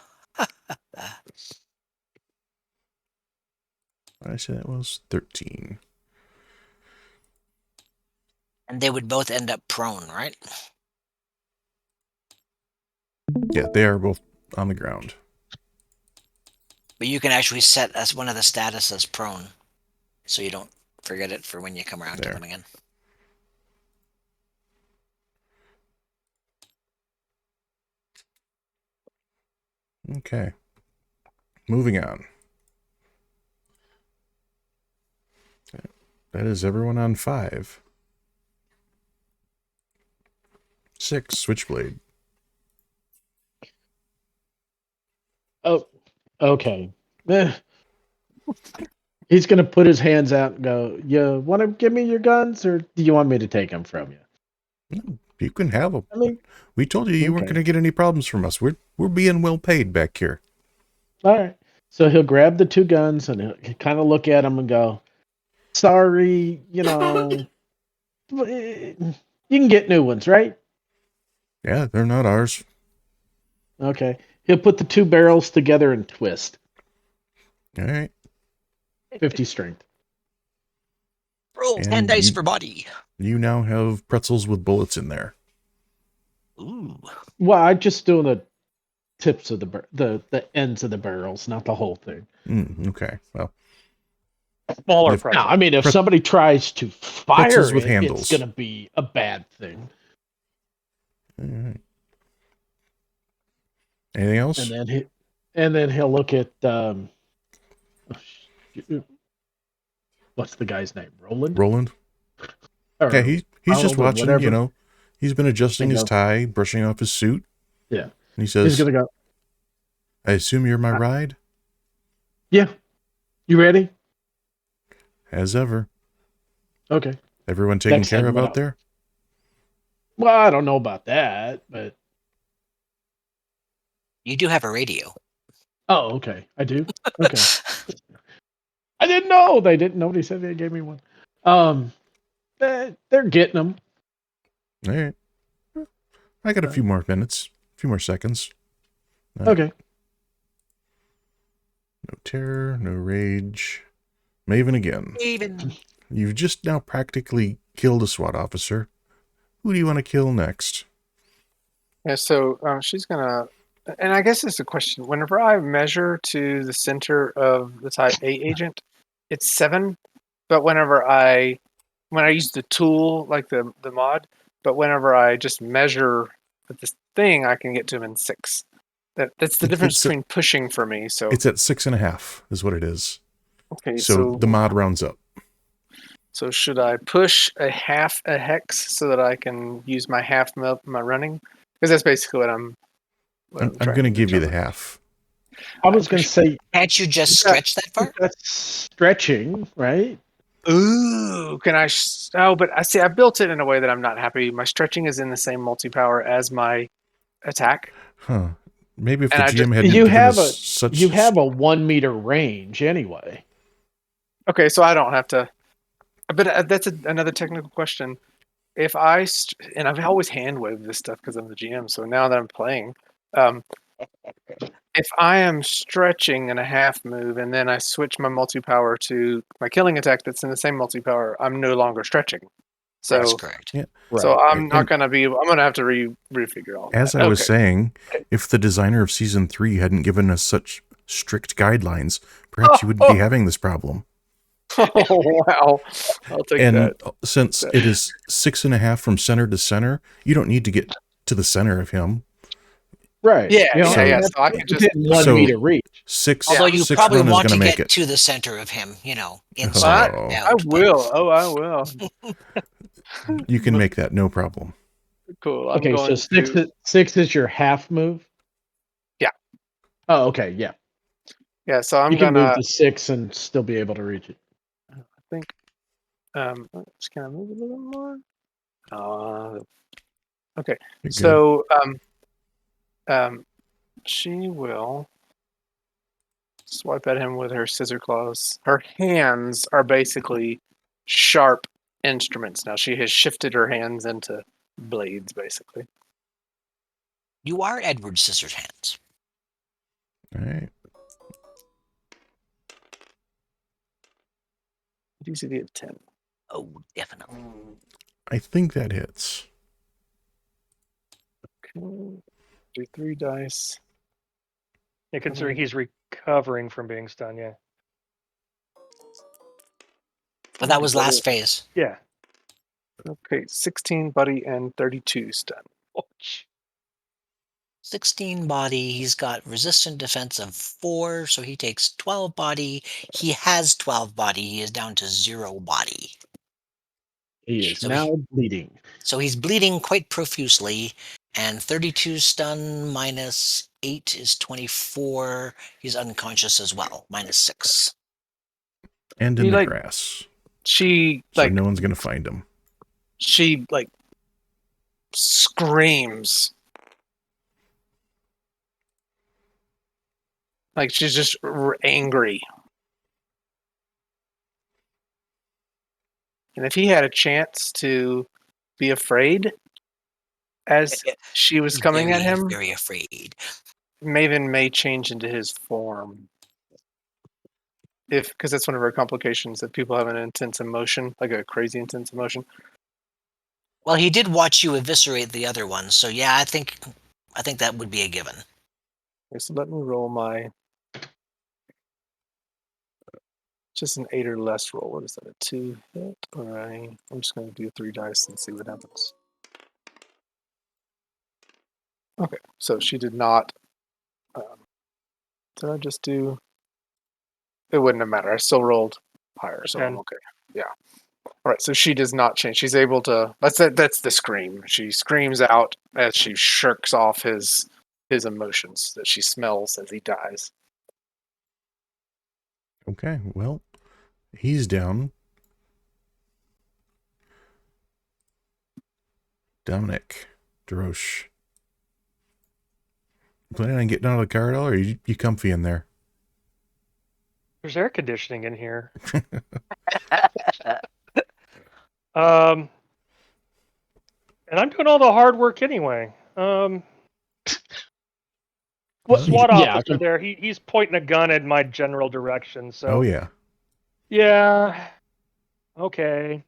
I said that was 13. And they would both end up prone, right? Yeah, they are both on the ground. But you can actually set as one of the status as prone, so you don't forget it for when you come around There. to them again. Okay. Moving on. That is everyone on 5. 6, Switchblade. Oh, okay. He's going to put his hands out and go, "You want to give me your guns, or do you want me to take them from you?" You can have them. I mean, We told you weren't okay. going to get any problems from us. We're being well paid back here. all right. So he'll grab the 2 guns and he'll kind of look at them and go, sorry, you can get new ones, right? Yeah, they're not ours. Okay. He'll put the two barrels together and twist. All right. 50 strength. Roll 10 And dice you- for body. You now have pretzels with bullets in there. Ooh. Well, I'm just doing the tips of the ends of the barrels, not the whole thing. Okay. Well, Smaller If- pretzel. Now, I mean, if Pret- somebody tries to fire pretzels with it, handles. it's going to be a bad thing. all right. Anything else? And then he'll look at what's the guy's name? Roland? Roland? Or Yeah, he's just Arnold or watching, whatever. He's been adjusting his tie, brushing off his suit. Yeah. And he He's says, going to go, I assume you're my ride? yeah. You ready? As ever. Okay. Everyone taken Next care head of went out out. there? Well, I don't know about that, but You do have a radio. oh, okay. I do. Okay. I didn't know. Nobody said they gave me one. They're getting them. All right. I got a few more minutes, a few more seconds. Okay. No terror, no rage. Maven again. Even. You've just now practically killed a SWAT officer. Who do you want to kill next? Yeah, so she's gonna, and I guess it's a question. Whenever I measure to the center of the type A agent, it's 7. But when I use the tool, like the mod, but whenever I just measure with this thing, I can get to him in 6. That's the difference It's between pushing for me. So It's at 6.5 is what it is. okay, So the mod rounds up. So should I push a half a hex so that I can use my half my running? Because that's basically what I'm I'm trying going to to give you the determine. half. I was going to say Can't you just stretch that far? that's stretching, right? Ooh, can I? Oh, but I see. I built it in a way that I'm not happy. My stretching is in the same multi-power as my attack. Huh. Maybe if the And I GM just- hadn't You given have us such... You have a 1 meter range anyway. Okay, so I don't have to. But that's another technical question. If I and I've always hand waved this stuff because I'm the GM. So now that I'm playing, if I am stretching in a half move and then I switch my multi-power to my killing attack that's in the same multi-power, I'm no longer stretching. So That's correct. Yeah. So I'm And- not gonna be. I'm gonna have to refigure all. As that. I was Okay. saying, if the designer of Season 3 hadn't given us such strict guidelines, perhaps you wouldn't be having this problem. Oh wow! I'll take And that. since it is 6.5 from center to center, you don't need to get to the center of him. Right. Yeah, You know, yeah. that's So I can just. within 1 So- meter reach. Six, Although you six probably run is want going to to make get it. to the center of him, inside What? Oh. or out. I but- will. Oh, I will. You can make that, no problem. Cool. I'm Okay, so going six to. six is your half move. Yeah. Oh, okay, yeah. Yeah. So I'm You can gonna. move to 6 and still be able to reach it. I think. Just can I move a little more? Okay. You're good. So she will swipe at him with her scissor claws. Her hands are basically sharp instruments now. She has shifted her hands into blades, basically. You are Edward Scissorhands. All right. DCD of 10. Oh, definitely. I think that hits. Okay. Do 3 dice. Yeah, considering he's recovering from being stunned, yeah. But that was last phase. Yeah. Okay, 16 buddy and 32 stun. Ouch. 16 body. He's got resistant defense of 4, so he takes 12 body. He has 12 body. He is down to 0 body. He is So now bleeding. So he's bleeding quite profusely, and 32 stun minus 8 is 24. He's unconscious as well, minus 6. And in You the like- grass. She So like no one's going to find him. she like screams. Like she's just angry. And if he had a chance to be afraid as she was coming at him, very afraid. Maven may change into his form. Because that's one of our complications, that people have an intense emotion, like a crazy intense emotion. Well, he did watch you eviscerate the other one, so yeah, I think that would be a given. Okay, so let me roll my just an 8 or less roll. What is that? A 2 hit? All right. I'm just going to do 3 dice and see what happens. Okay, so she did not. Did I just do? It wouldn't have mattered. I still rolled higher, so I'm okay. Yeah. All right. So she does not change. She's able to. That's the scream. She screams out as she shirks off his emotions that she smells as he dies. Okay, well, he's down. Dominic, Deroche. Planning on getting out of the car at all, or are you comfy in there? There's air conditioning in here. And I'm doing all the hard work anyway. SWAT Yeah, officer there, he's pointing a gun in my general direction. So Oh, yeah. yeah, okay.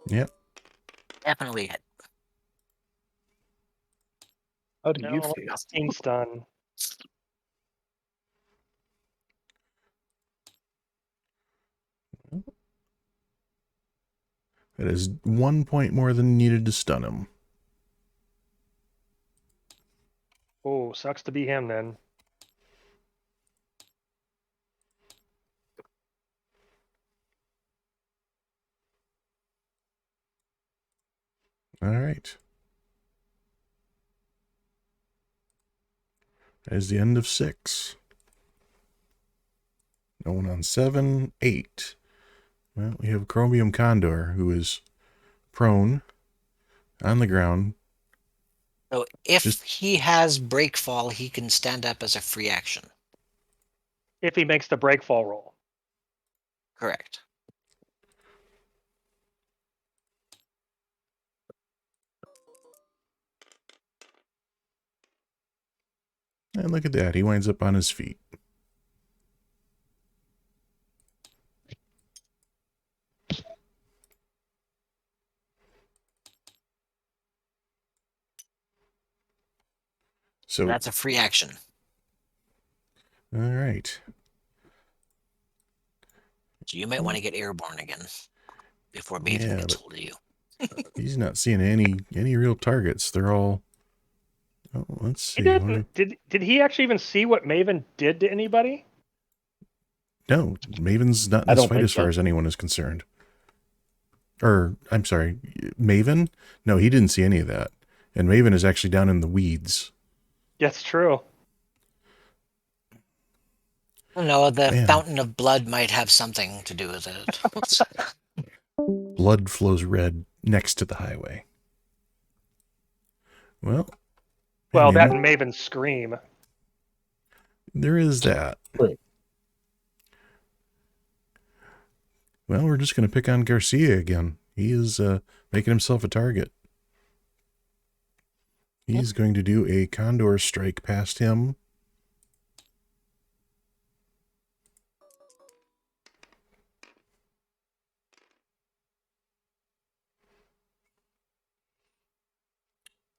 Yep. Definitely hit. How do you Now, feel? 16 stun. That is 1 point more than needed to stun him. Oh, sucks to be him then. All right. That is the end of 6. No one on 7, 8. Well, we have Chromium Condor, who is prone on the ground. So if he has breakfall, he can stand up as a free action. If he makes the breakfall roll. Correct. And look at that. He winds up on his feet. So That's a free action. all right. So you might want to get airborne again before Maven Yeah, gets but hold of you. he's not seeing any real targets. They're all. Oh, let's see. He didn't. Did he actually even see what Maven did to anybody? No, Maven's not in I this don't fight think as far so. as anyone is concerned. Or, I'm sorry, Maven? No, he didn't see any of that. And Maven is actually down in the weeds. That's true. No, the Man. fountain of blood might have something to do with it. Blood flows red next to the highway. Well, Well, hey, that man, and Maven's scream. there is that. Right. Well, we're just going to pick on Garcia again. He is making himself a target. He's going to do a condor strike past him.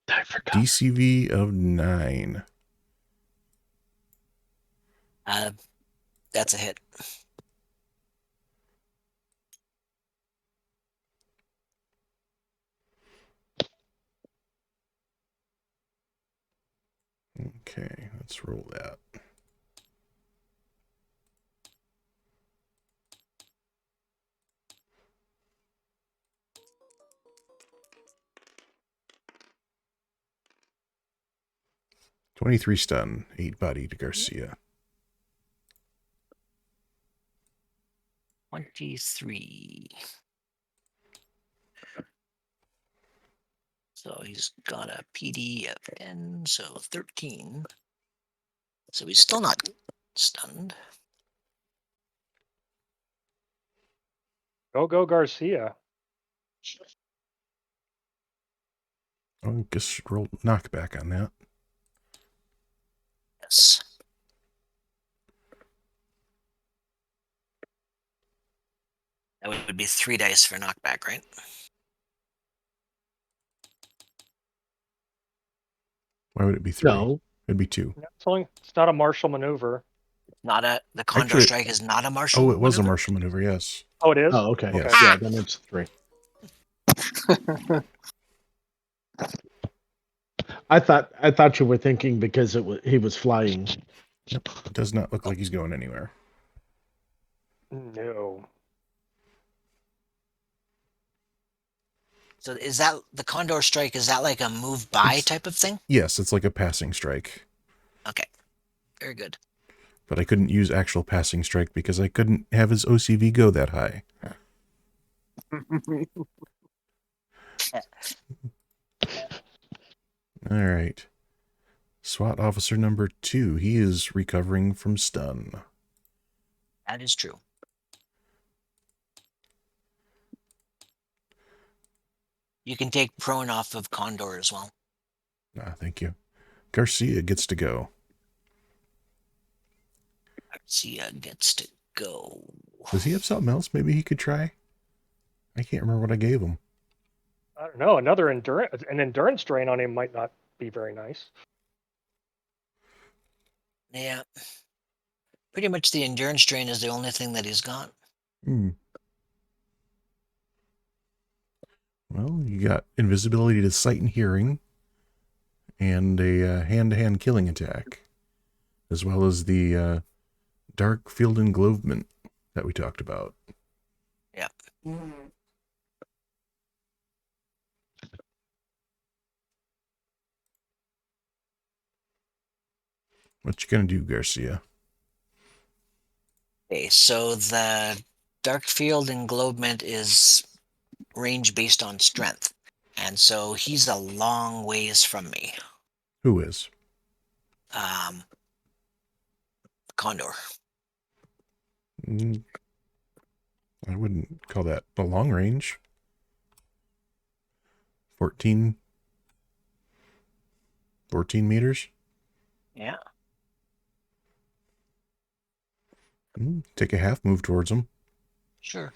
I forgot. DCV of 9. That's a hit. Okay, let's roll that. $23 stun, 8 body to Garcia. 23. So he's got a PD of 10, so 13. So he's still not stunned. Go Garcia. I guess roll knockback on that. Yes. That would be 3 dice for knockback, right? Why would it be 3? No. It'd be 2. It's not a martial maneuver. The Condor Actually, Strike is not a martial. Oh, it was a maneuver? martial maneuver, yes. Oh, it is? Oh, okay. Yes. Yeah, then it's 3. I thought you were thinking because he was flying. Yep. It does not look like he's going anywhere. No. So is that the Condor Strike? Is that like a move by type of thing? Yes, it's like a passing strike. Okay, very good. But I couldn't use actual passing strike because I couldn't have his OCV go that high. All right. SWAT officer number 2. He is recovering from stun. That is true. You can take prone off of Condor as well. Thank you. Garcia gets to go. Garcia gets to go. Does he have something else maybe he could try? I can't remember what I gave him. I don't know. An endurance drain on him might not be very nice. Yeah. Pretty much the endurance drain is the only thing that he's got. Well, you got invisibility to sight and hearing, and a hand-to-hand killing attack, as well as the dark field englobement that we talked about. Yep. What you gonna do, Garcia? Okay, so the dark field englobement is range based on strength. And so he's a long ways from me. Who is? Condor. I wouldn't call that a long range. 14 meters? Yeah. Take a half move towards him. Sure.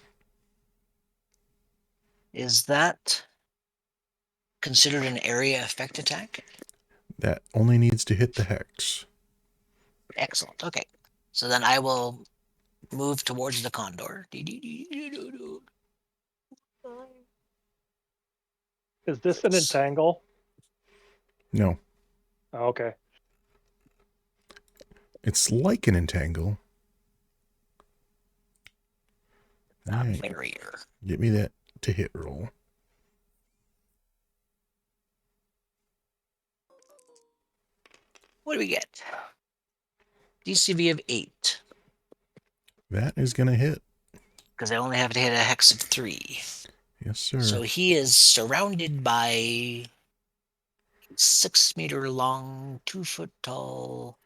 Is that considered an area effect attack? That only needs to hit the hex. Excellent. Okay. So then I will move towards the Condor. Is this an entangle? No. Oh, okay. It's like an entangle. Right. Barrier. Get me that to hit roll. What do we get? DCV of 8. That is going to hit. Because I only have to hit a hex of 3. Yes, sir. So he is surrounded by a 6 meter long, 2 foot tall.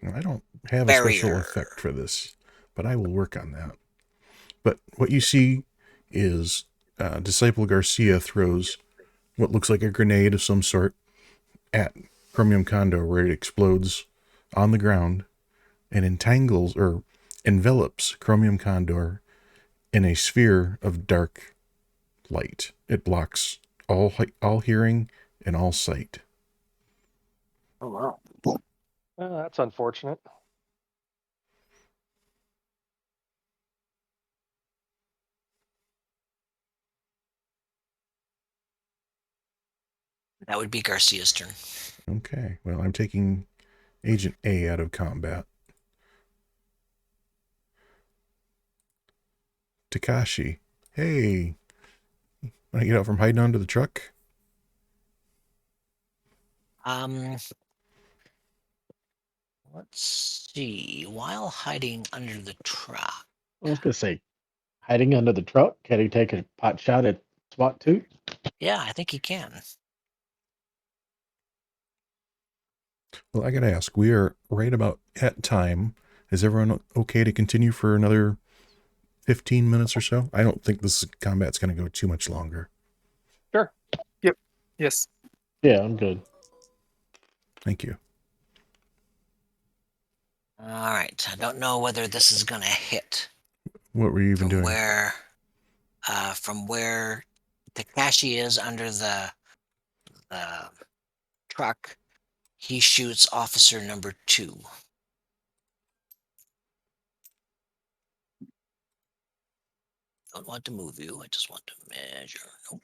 I don't have barrier. A special effect for this, but I will work on that. But what you see is Disciple Garcia throws what looks like a grenade of some sort at Chromium Condor, where it explodes on the ground and entangles or envelops Chromium Condor in a sphere of dark light. It blocks all hearing and all sight. Oh, wow. Well, that's unfortunate. That would be Garcia's turn. Okay. Well, I'm taking Agent A out of combat. Takashi. Hey. Want to get out from hiding under the truck? Let's see. While hiding under the truck. I was going to say, hiding under the truck, can he take a pot shot at SWAT 2? Yeah, I think he can. Well, I gotta ask, we are right about at time. Is everyone okay to continue for another 15 minutes or so? I don't think this combat's going to go too much longer. Sure. Yes. Yeah, I'm good. Thank you. All right. I don't know whether this is going to hit What were you even doing? from where Takashi is under the truck. He shoots officer number 2. Don't want to move you. I just want to measure. Nope.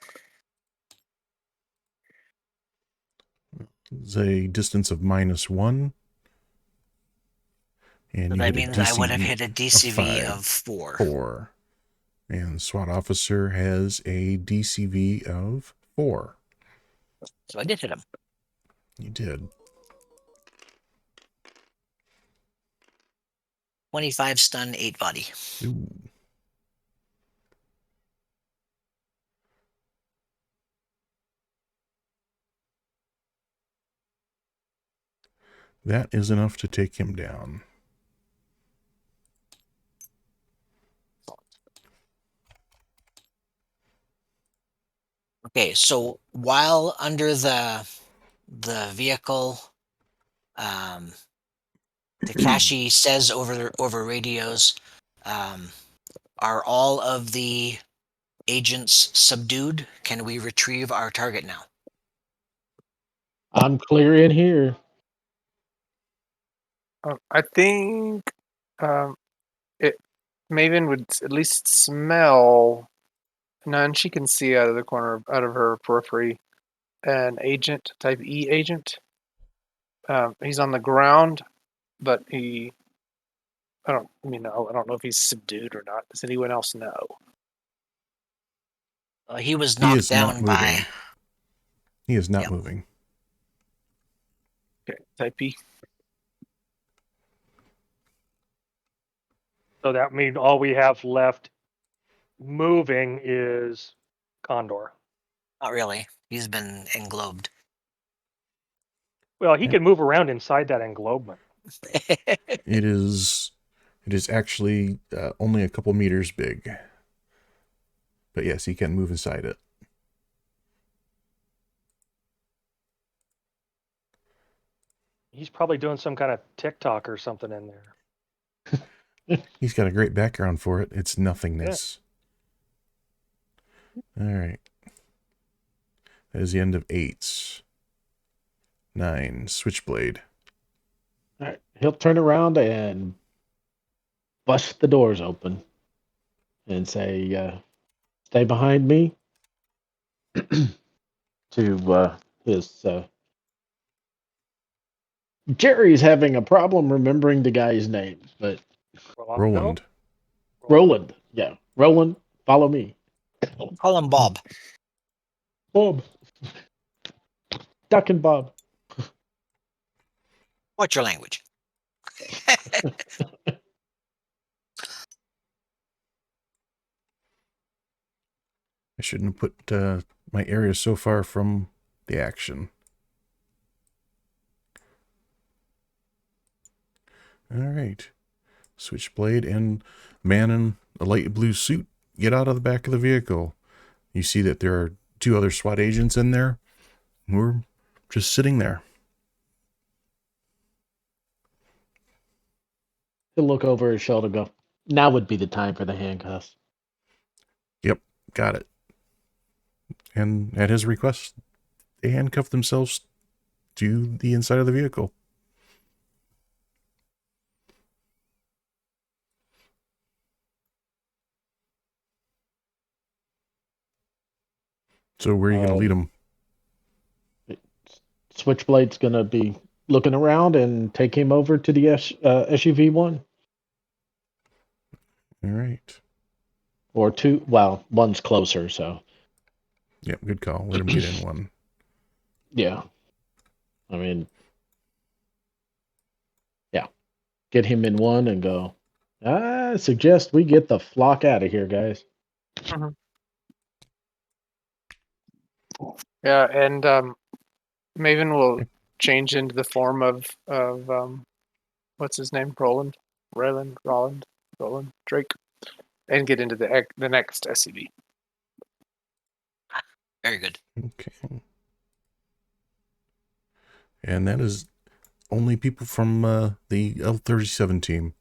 It's a distance of -1. And So you that hit a means I would have DCV hit a DCV of of 4. 4. And SWAT officer has a DCV of 4. So I did hit him. You did. 25 stun, 8 body. Ooh. That is enough to take him down. Okay, so while under the vehicle, Takashi says over radios, are all of the agents subdued? Can we retrieve our target now? I'm clear in here. I think Maven would at least smell. No, and she can see out of the corner, out of her periphery, an agent, type E agent. He's on the ground, but I don't know if he's subdued or not. Does anyone else know? He was He knocked is not down by. moving. He is not Yep. moving. Okay, type E. So that means all we have left moving is Condor. Not really. He's been englobed. Well, he can move around inside that englobement. It is actually only a couple meters big. But yes, he can move inside it. He's probably doing some kind of TikTok or something in there. He's got a great background for it. It's nothingness. Yeah. All right. That is the end of 8. 9. Switchblade. All right. He'll turn around and bust the doors open and say, stay behind me to his... Jerry's having a problem remembering the guy's name, but Roland. Roland. Yeah. Roland, follow me. Call him Bob. Bob. Duck and Bob. What's your language? I shouldn't have put my area so far from the action. All right. Switchblade and man in a light blue suit get out of the back of the vehicle. You see that there are 2 other SWAT agents in there who are just sitting there. He'll look over his shoulder and go, now would be the time for the handcuffs. Yep, got it. And at his request, they handcuff themselves to the inside of the vehicle. So where are you going to lead them? Switchblade's going to be looking around and take him over to the SUV-1. All right. Or 2. Well, 1's closer, so. Yep, good call. Let him get in 1. Yeah. I mean, yeah. Get him in 1 and go, I suggest we get the flock out of here, guys. Mm-hmm. Yeah, and Maven will change into the form of what's his name? Roland Drake, and get into the next SUV. Very good. Okay. And that is only people from the L37 team.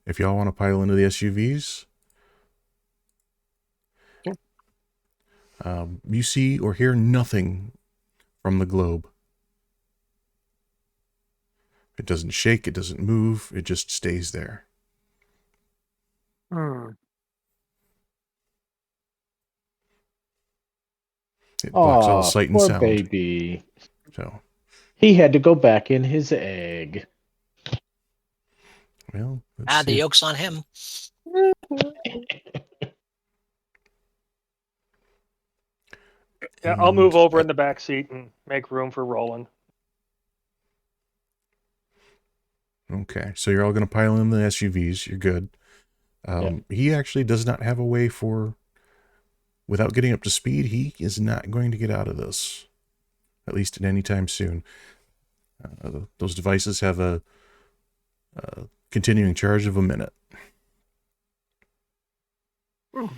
If y'all want to pile into the SUVs, you see or hear nothing from the globe. It doesn't shake, it doesn't move, it just stays there. It blocks all sight and poor sound. baby. So, He had to go back in his egg. well, let's The see. yoke's on him. Yeah, I'll move over in the back seat and make room for Roland. Okay, so you're all going to pile in the SUVs. You're good. He actually does not have a way for, without getting up to speed, he is not going to get out of this, at least at any time soon. Those devices have a continuing charge of a minute.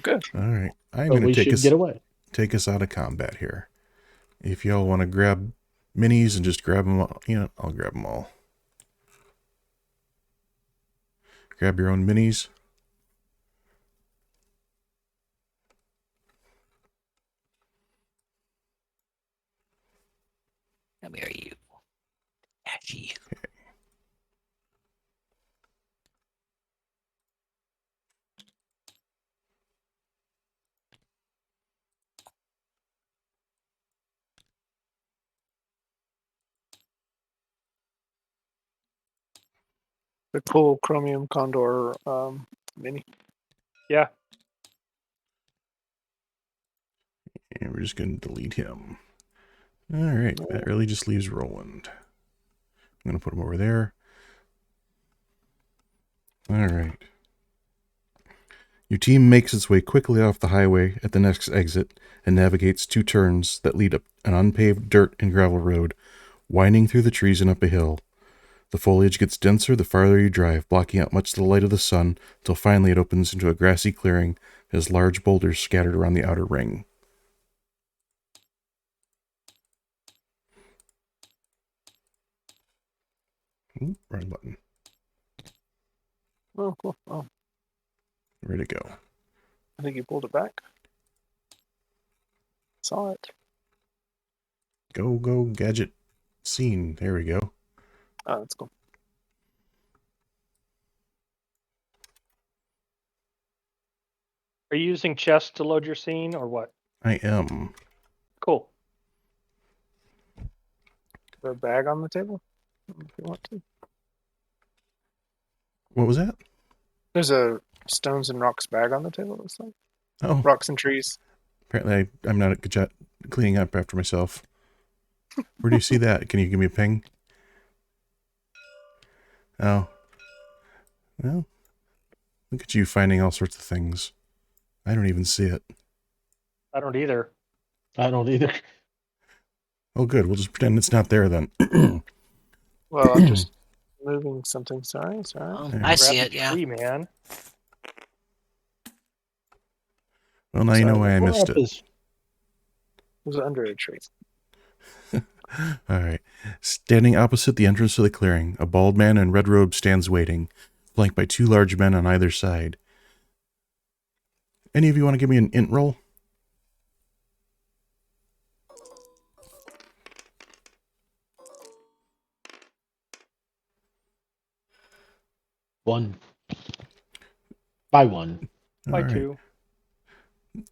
Good. All right, I'm But going we to should get away. take us out of combat here. If y'all want to grab minis and just grab them all, I'll grab them all. Grab your own minis. Come here, you. Edgy. The cool Chromium Condor Mini. Yeah. And we're just going to delete him. All right, that really just leaves Roland. I'm going to put him over there. All right. Your team makes its way quickly off the highway at the next exit and navigates 2 turns that lead up an unpaved dirt and gravel road, winding through the trees and up a hill. The foliage gets denser the farther you drive, blocking out much of the light of the sun, until finally it opens into a grassy clearing as large boulders scattered around the outer ring. Ooh, wrong button. Oh, cool. Oh, Ready to go. I think you pulled it back. Saw it. Go, gadget scene. There we go. Oh, that's cool. Are you using chest to load your scene or what? I am. Cool. The bag on the table, if you want to. What was that? There's a stones and rocks bag on the table. Looks like Oh, rocks and trees. apparently I'm not good at cleaning up after myself. Where do you see that? Can you give me a ping? Oh. Well, look at you finding all sorts of things. I don't even see it. I don't either. I don't either. Oh, good. We'll just pretend it's not there then. Well, I'm just moving something. Sorry. I see Grab it, the yeah. tree, man. Well, now you know why I missed it. It was under a tree. All right. Standing opposite the entrance to the clearing, a bald man in red robe stands waiting, flanked by 2 large men on either side. Any of you want to give me an int roll? One. By one. By All right. 2.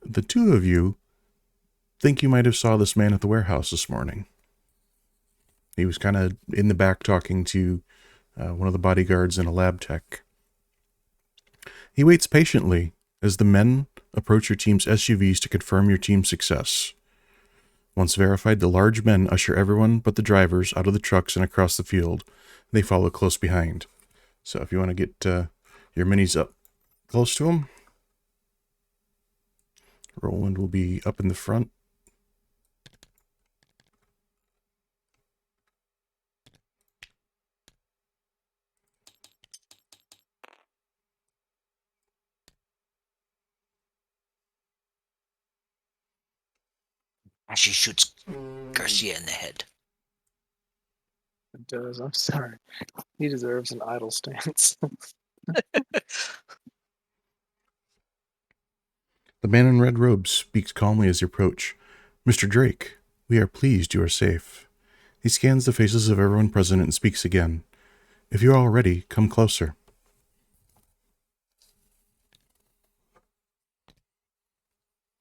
The 2 of you think you might have saw this man at the warehouse this morning. He was kind of in the back talking to one of the bodyguards and a lab tech. He waits patiently as the men approach your team's SUVs to confirm your team's success. Once verified, the large men usher everyone but the drivers out of the trucks and across the field. They follow close behind. So if you want to get your minis up close to them, Roland will be up in the front. She shoots Garcia in the head. It does. I'm sorry. He deserves an idle stance. The man in red robes speaks calmly as you approach. Mr. Drake, we are pleased you are safe. He scans the faces of everyone present and speaks again. If you are all ready, come closer.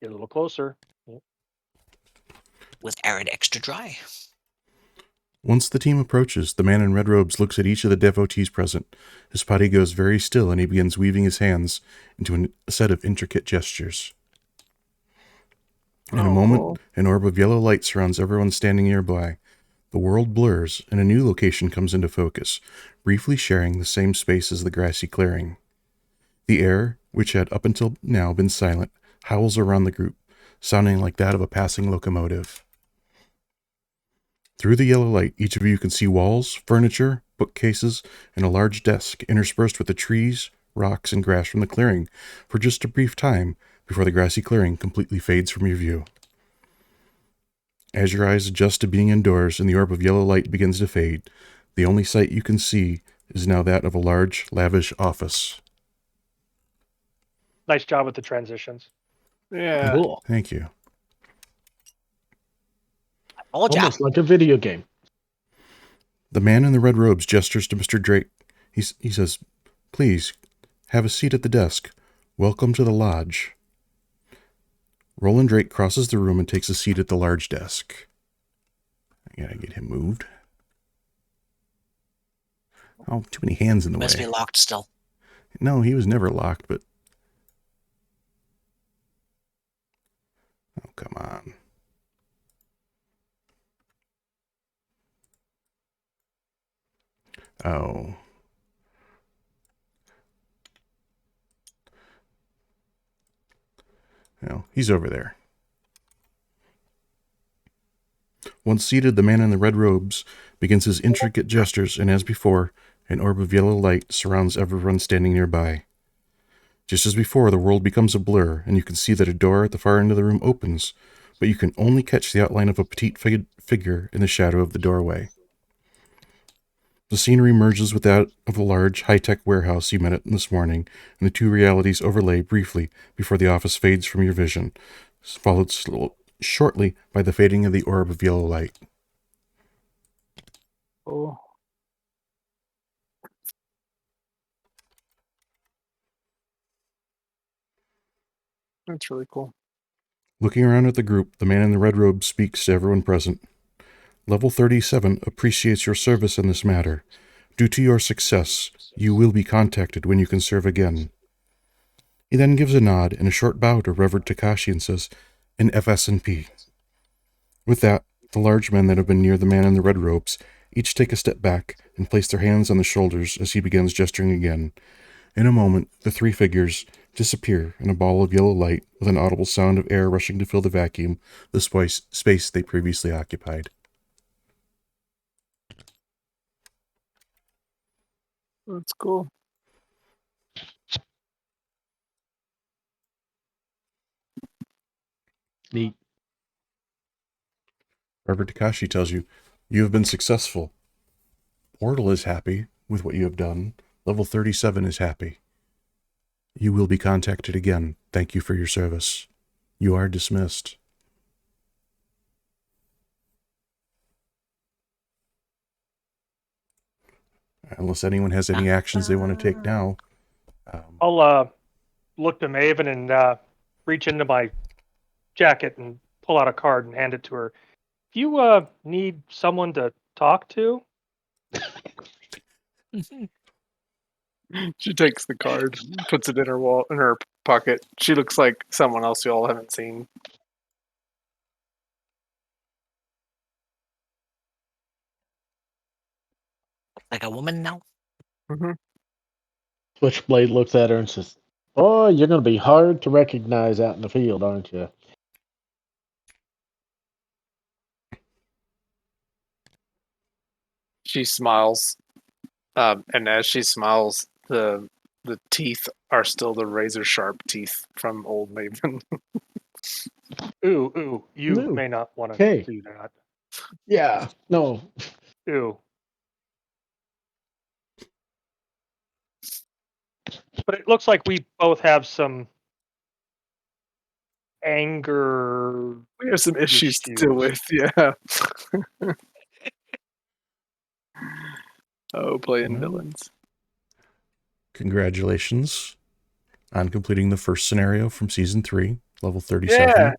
Get a little closer. With Arid extra dry. Once the team approaches, the man in red robes looks at each of the devotees present. His body goes very still and he begins weaving his hands into a set of intricate gestures. In a moment, an orb of yellow light surrounds everyone standing nearby. The world blurs and a new location comes into focus, briefly sharing the same space as the grassy clearing. The air, which had up until now been silent, howls around the group, sounding like that of a passing locomotive. Through the yellow light, each of you can see walls, furniture, bookcases, and a large desk interspersed with the trees, rocks, and grass from the clearing for just a brief time before the grassy clearing completely fades from your view. As your eyes adjust to being indoors and the orb of yellow light begins to fade, the only sight you can see is now that of a large, lavish office. Nice job with the transitions. Yeah. Cool. Thank you. Almost like a video game. The man in the red robes gestures to Mr. Drake. He says, "Please, have a seat at the desk. Welcome to the lodge." Roland Drake crosses the room and takes a seat at the large desk. I gotta get him moved. Oh, too many hands in the way. Must be locked still. No, he was never locked, but... Oh, come on. Oh. No, he's over there. Once seated, the man in the red robes begins his intricate gestures, and as before, an orb of yellow light surrounds everyone standing nearby. Just as before, the world becomes a blur, and you can see that a door at the far end of the room opens, but you can only catch the outline of a petite figure in the shadow of the doorway. The scenery merges with that of the large, high-tech warehouse you met at this morning, and the two realities overlay briefly before the office fades from your vision, followed shortly by the fading of the orb of yellow light. Oh. That's really cool. Looking around at the group, the man in the red robe speaks to everyone present. Level 37 appreciates your service in this matter. Due to your success, you will be contacted when you can serve again. He then gives a nod and a short bow to Reverend Takashi and says, "An FS&P." With that, the large men that have been near the man in the red robes each take a step back and place their hands on the shoulders as he begins gesturing again. In a moment, the three figures disappear in a ball of yellow light with an audible sound of air rushing to fill the vacuum, the space they previously occupied. That's cool. Neat. Reverend Takashi tells you, "You have been successful. Portal is happy with what you have done. Level 37 is happy. You will be contacted again. Thank you for your service. You are dismissed." Unless anyone has any actions they want to take now. I'll look to Maven and reach into my jacket and pull out a card and hand it to her. If you need someone to talk to, She takes the card, puts it in her pocket. She looks like someone else you all haven't seen. Like a woman now? Mm-hmm. Switchblade looks at her and says, "Oh, you're going to be hard to recognize out in the field, aren't you?" She smiles, and as she smiles, the teeth are still the razor sharp teeth from old Maven. Ooh, you No. may not want to Okay. do that. Yeah. No. Ooh. But it looks like we both have some anger. We have some issues to deal with. Yeah. Oh, playing Well. villains. Congratulations on completing the first scenario from season 3, level 37. Yeah.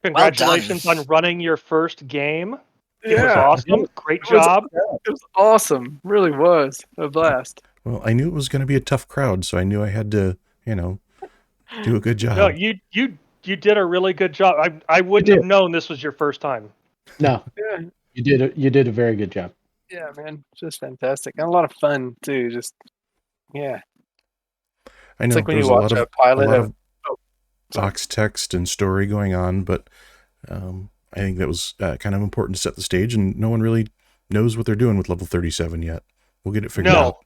Congratulations Well on running your first game. It was Yeah. awesome. Great It was- job. It was awesome. Really was a blast. Well, I knew it was going to be a tough crowd, so I knew I had to, do a good job. No, you did a really good job. I wouldn't have known this was your first time. No. Yeah. You did a very good job. Yeah, man. Just fantastic. And a lot of fun too. Just yeah. I know It's like when there's you watch a pilot lot of box text and story going on, but I think that was kind of important to set the stage, and no one really knows what they're doing with level 37 yet. We'll get it figured out.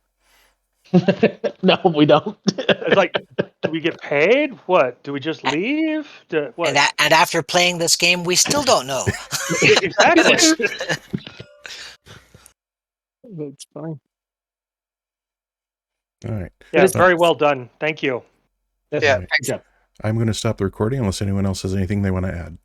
No, we don't. It's like, do we get paid? What? Do we just leave? What? And after playing this game, we still don't know. Exactly. That's fine. All right. Yeah, it's very well done. Thank you. Yes, Yeah, good thanks. job. I'm going to stop the recording unless anyone else has anything they want to add.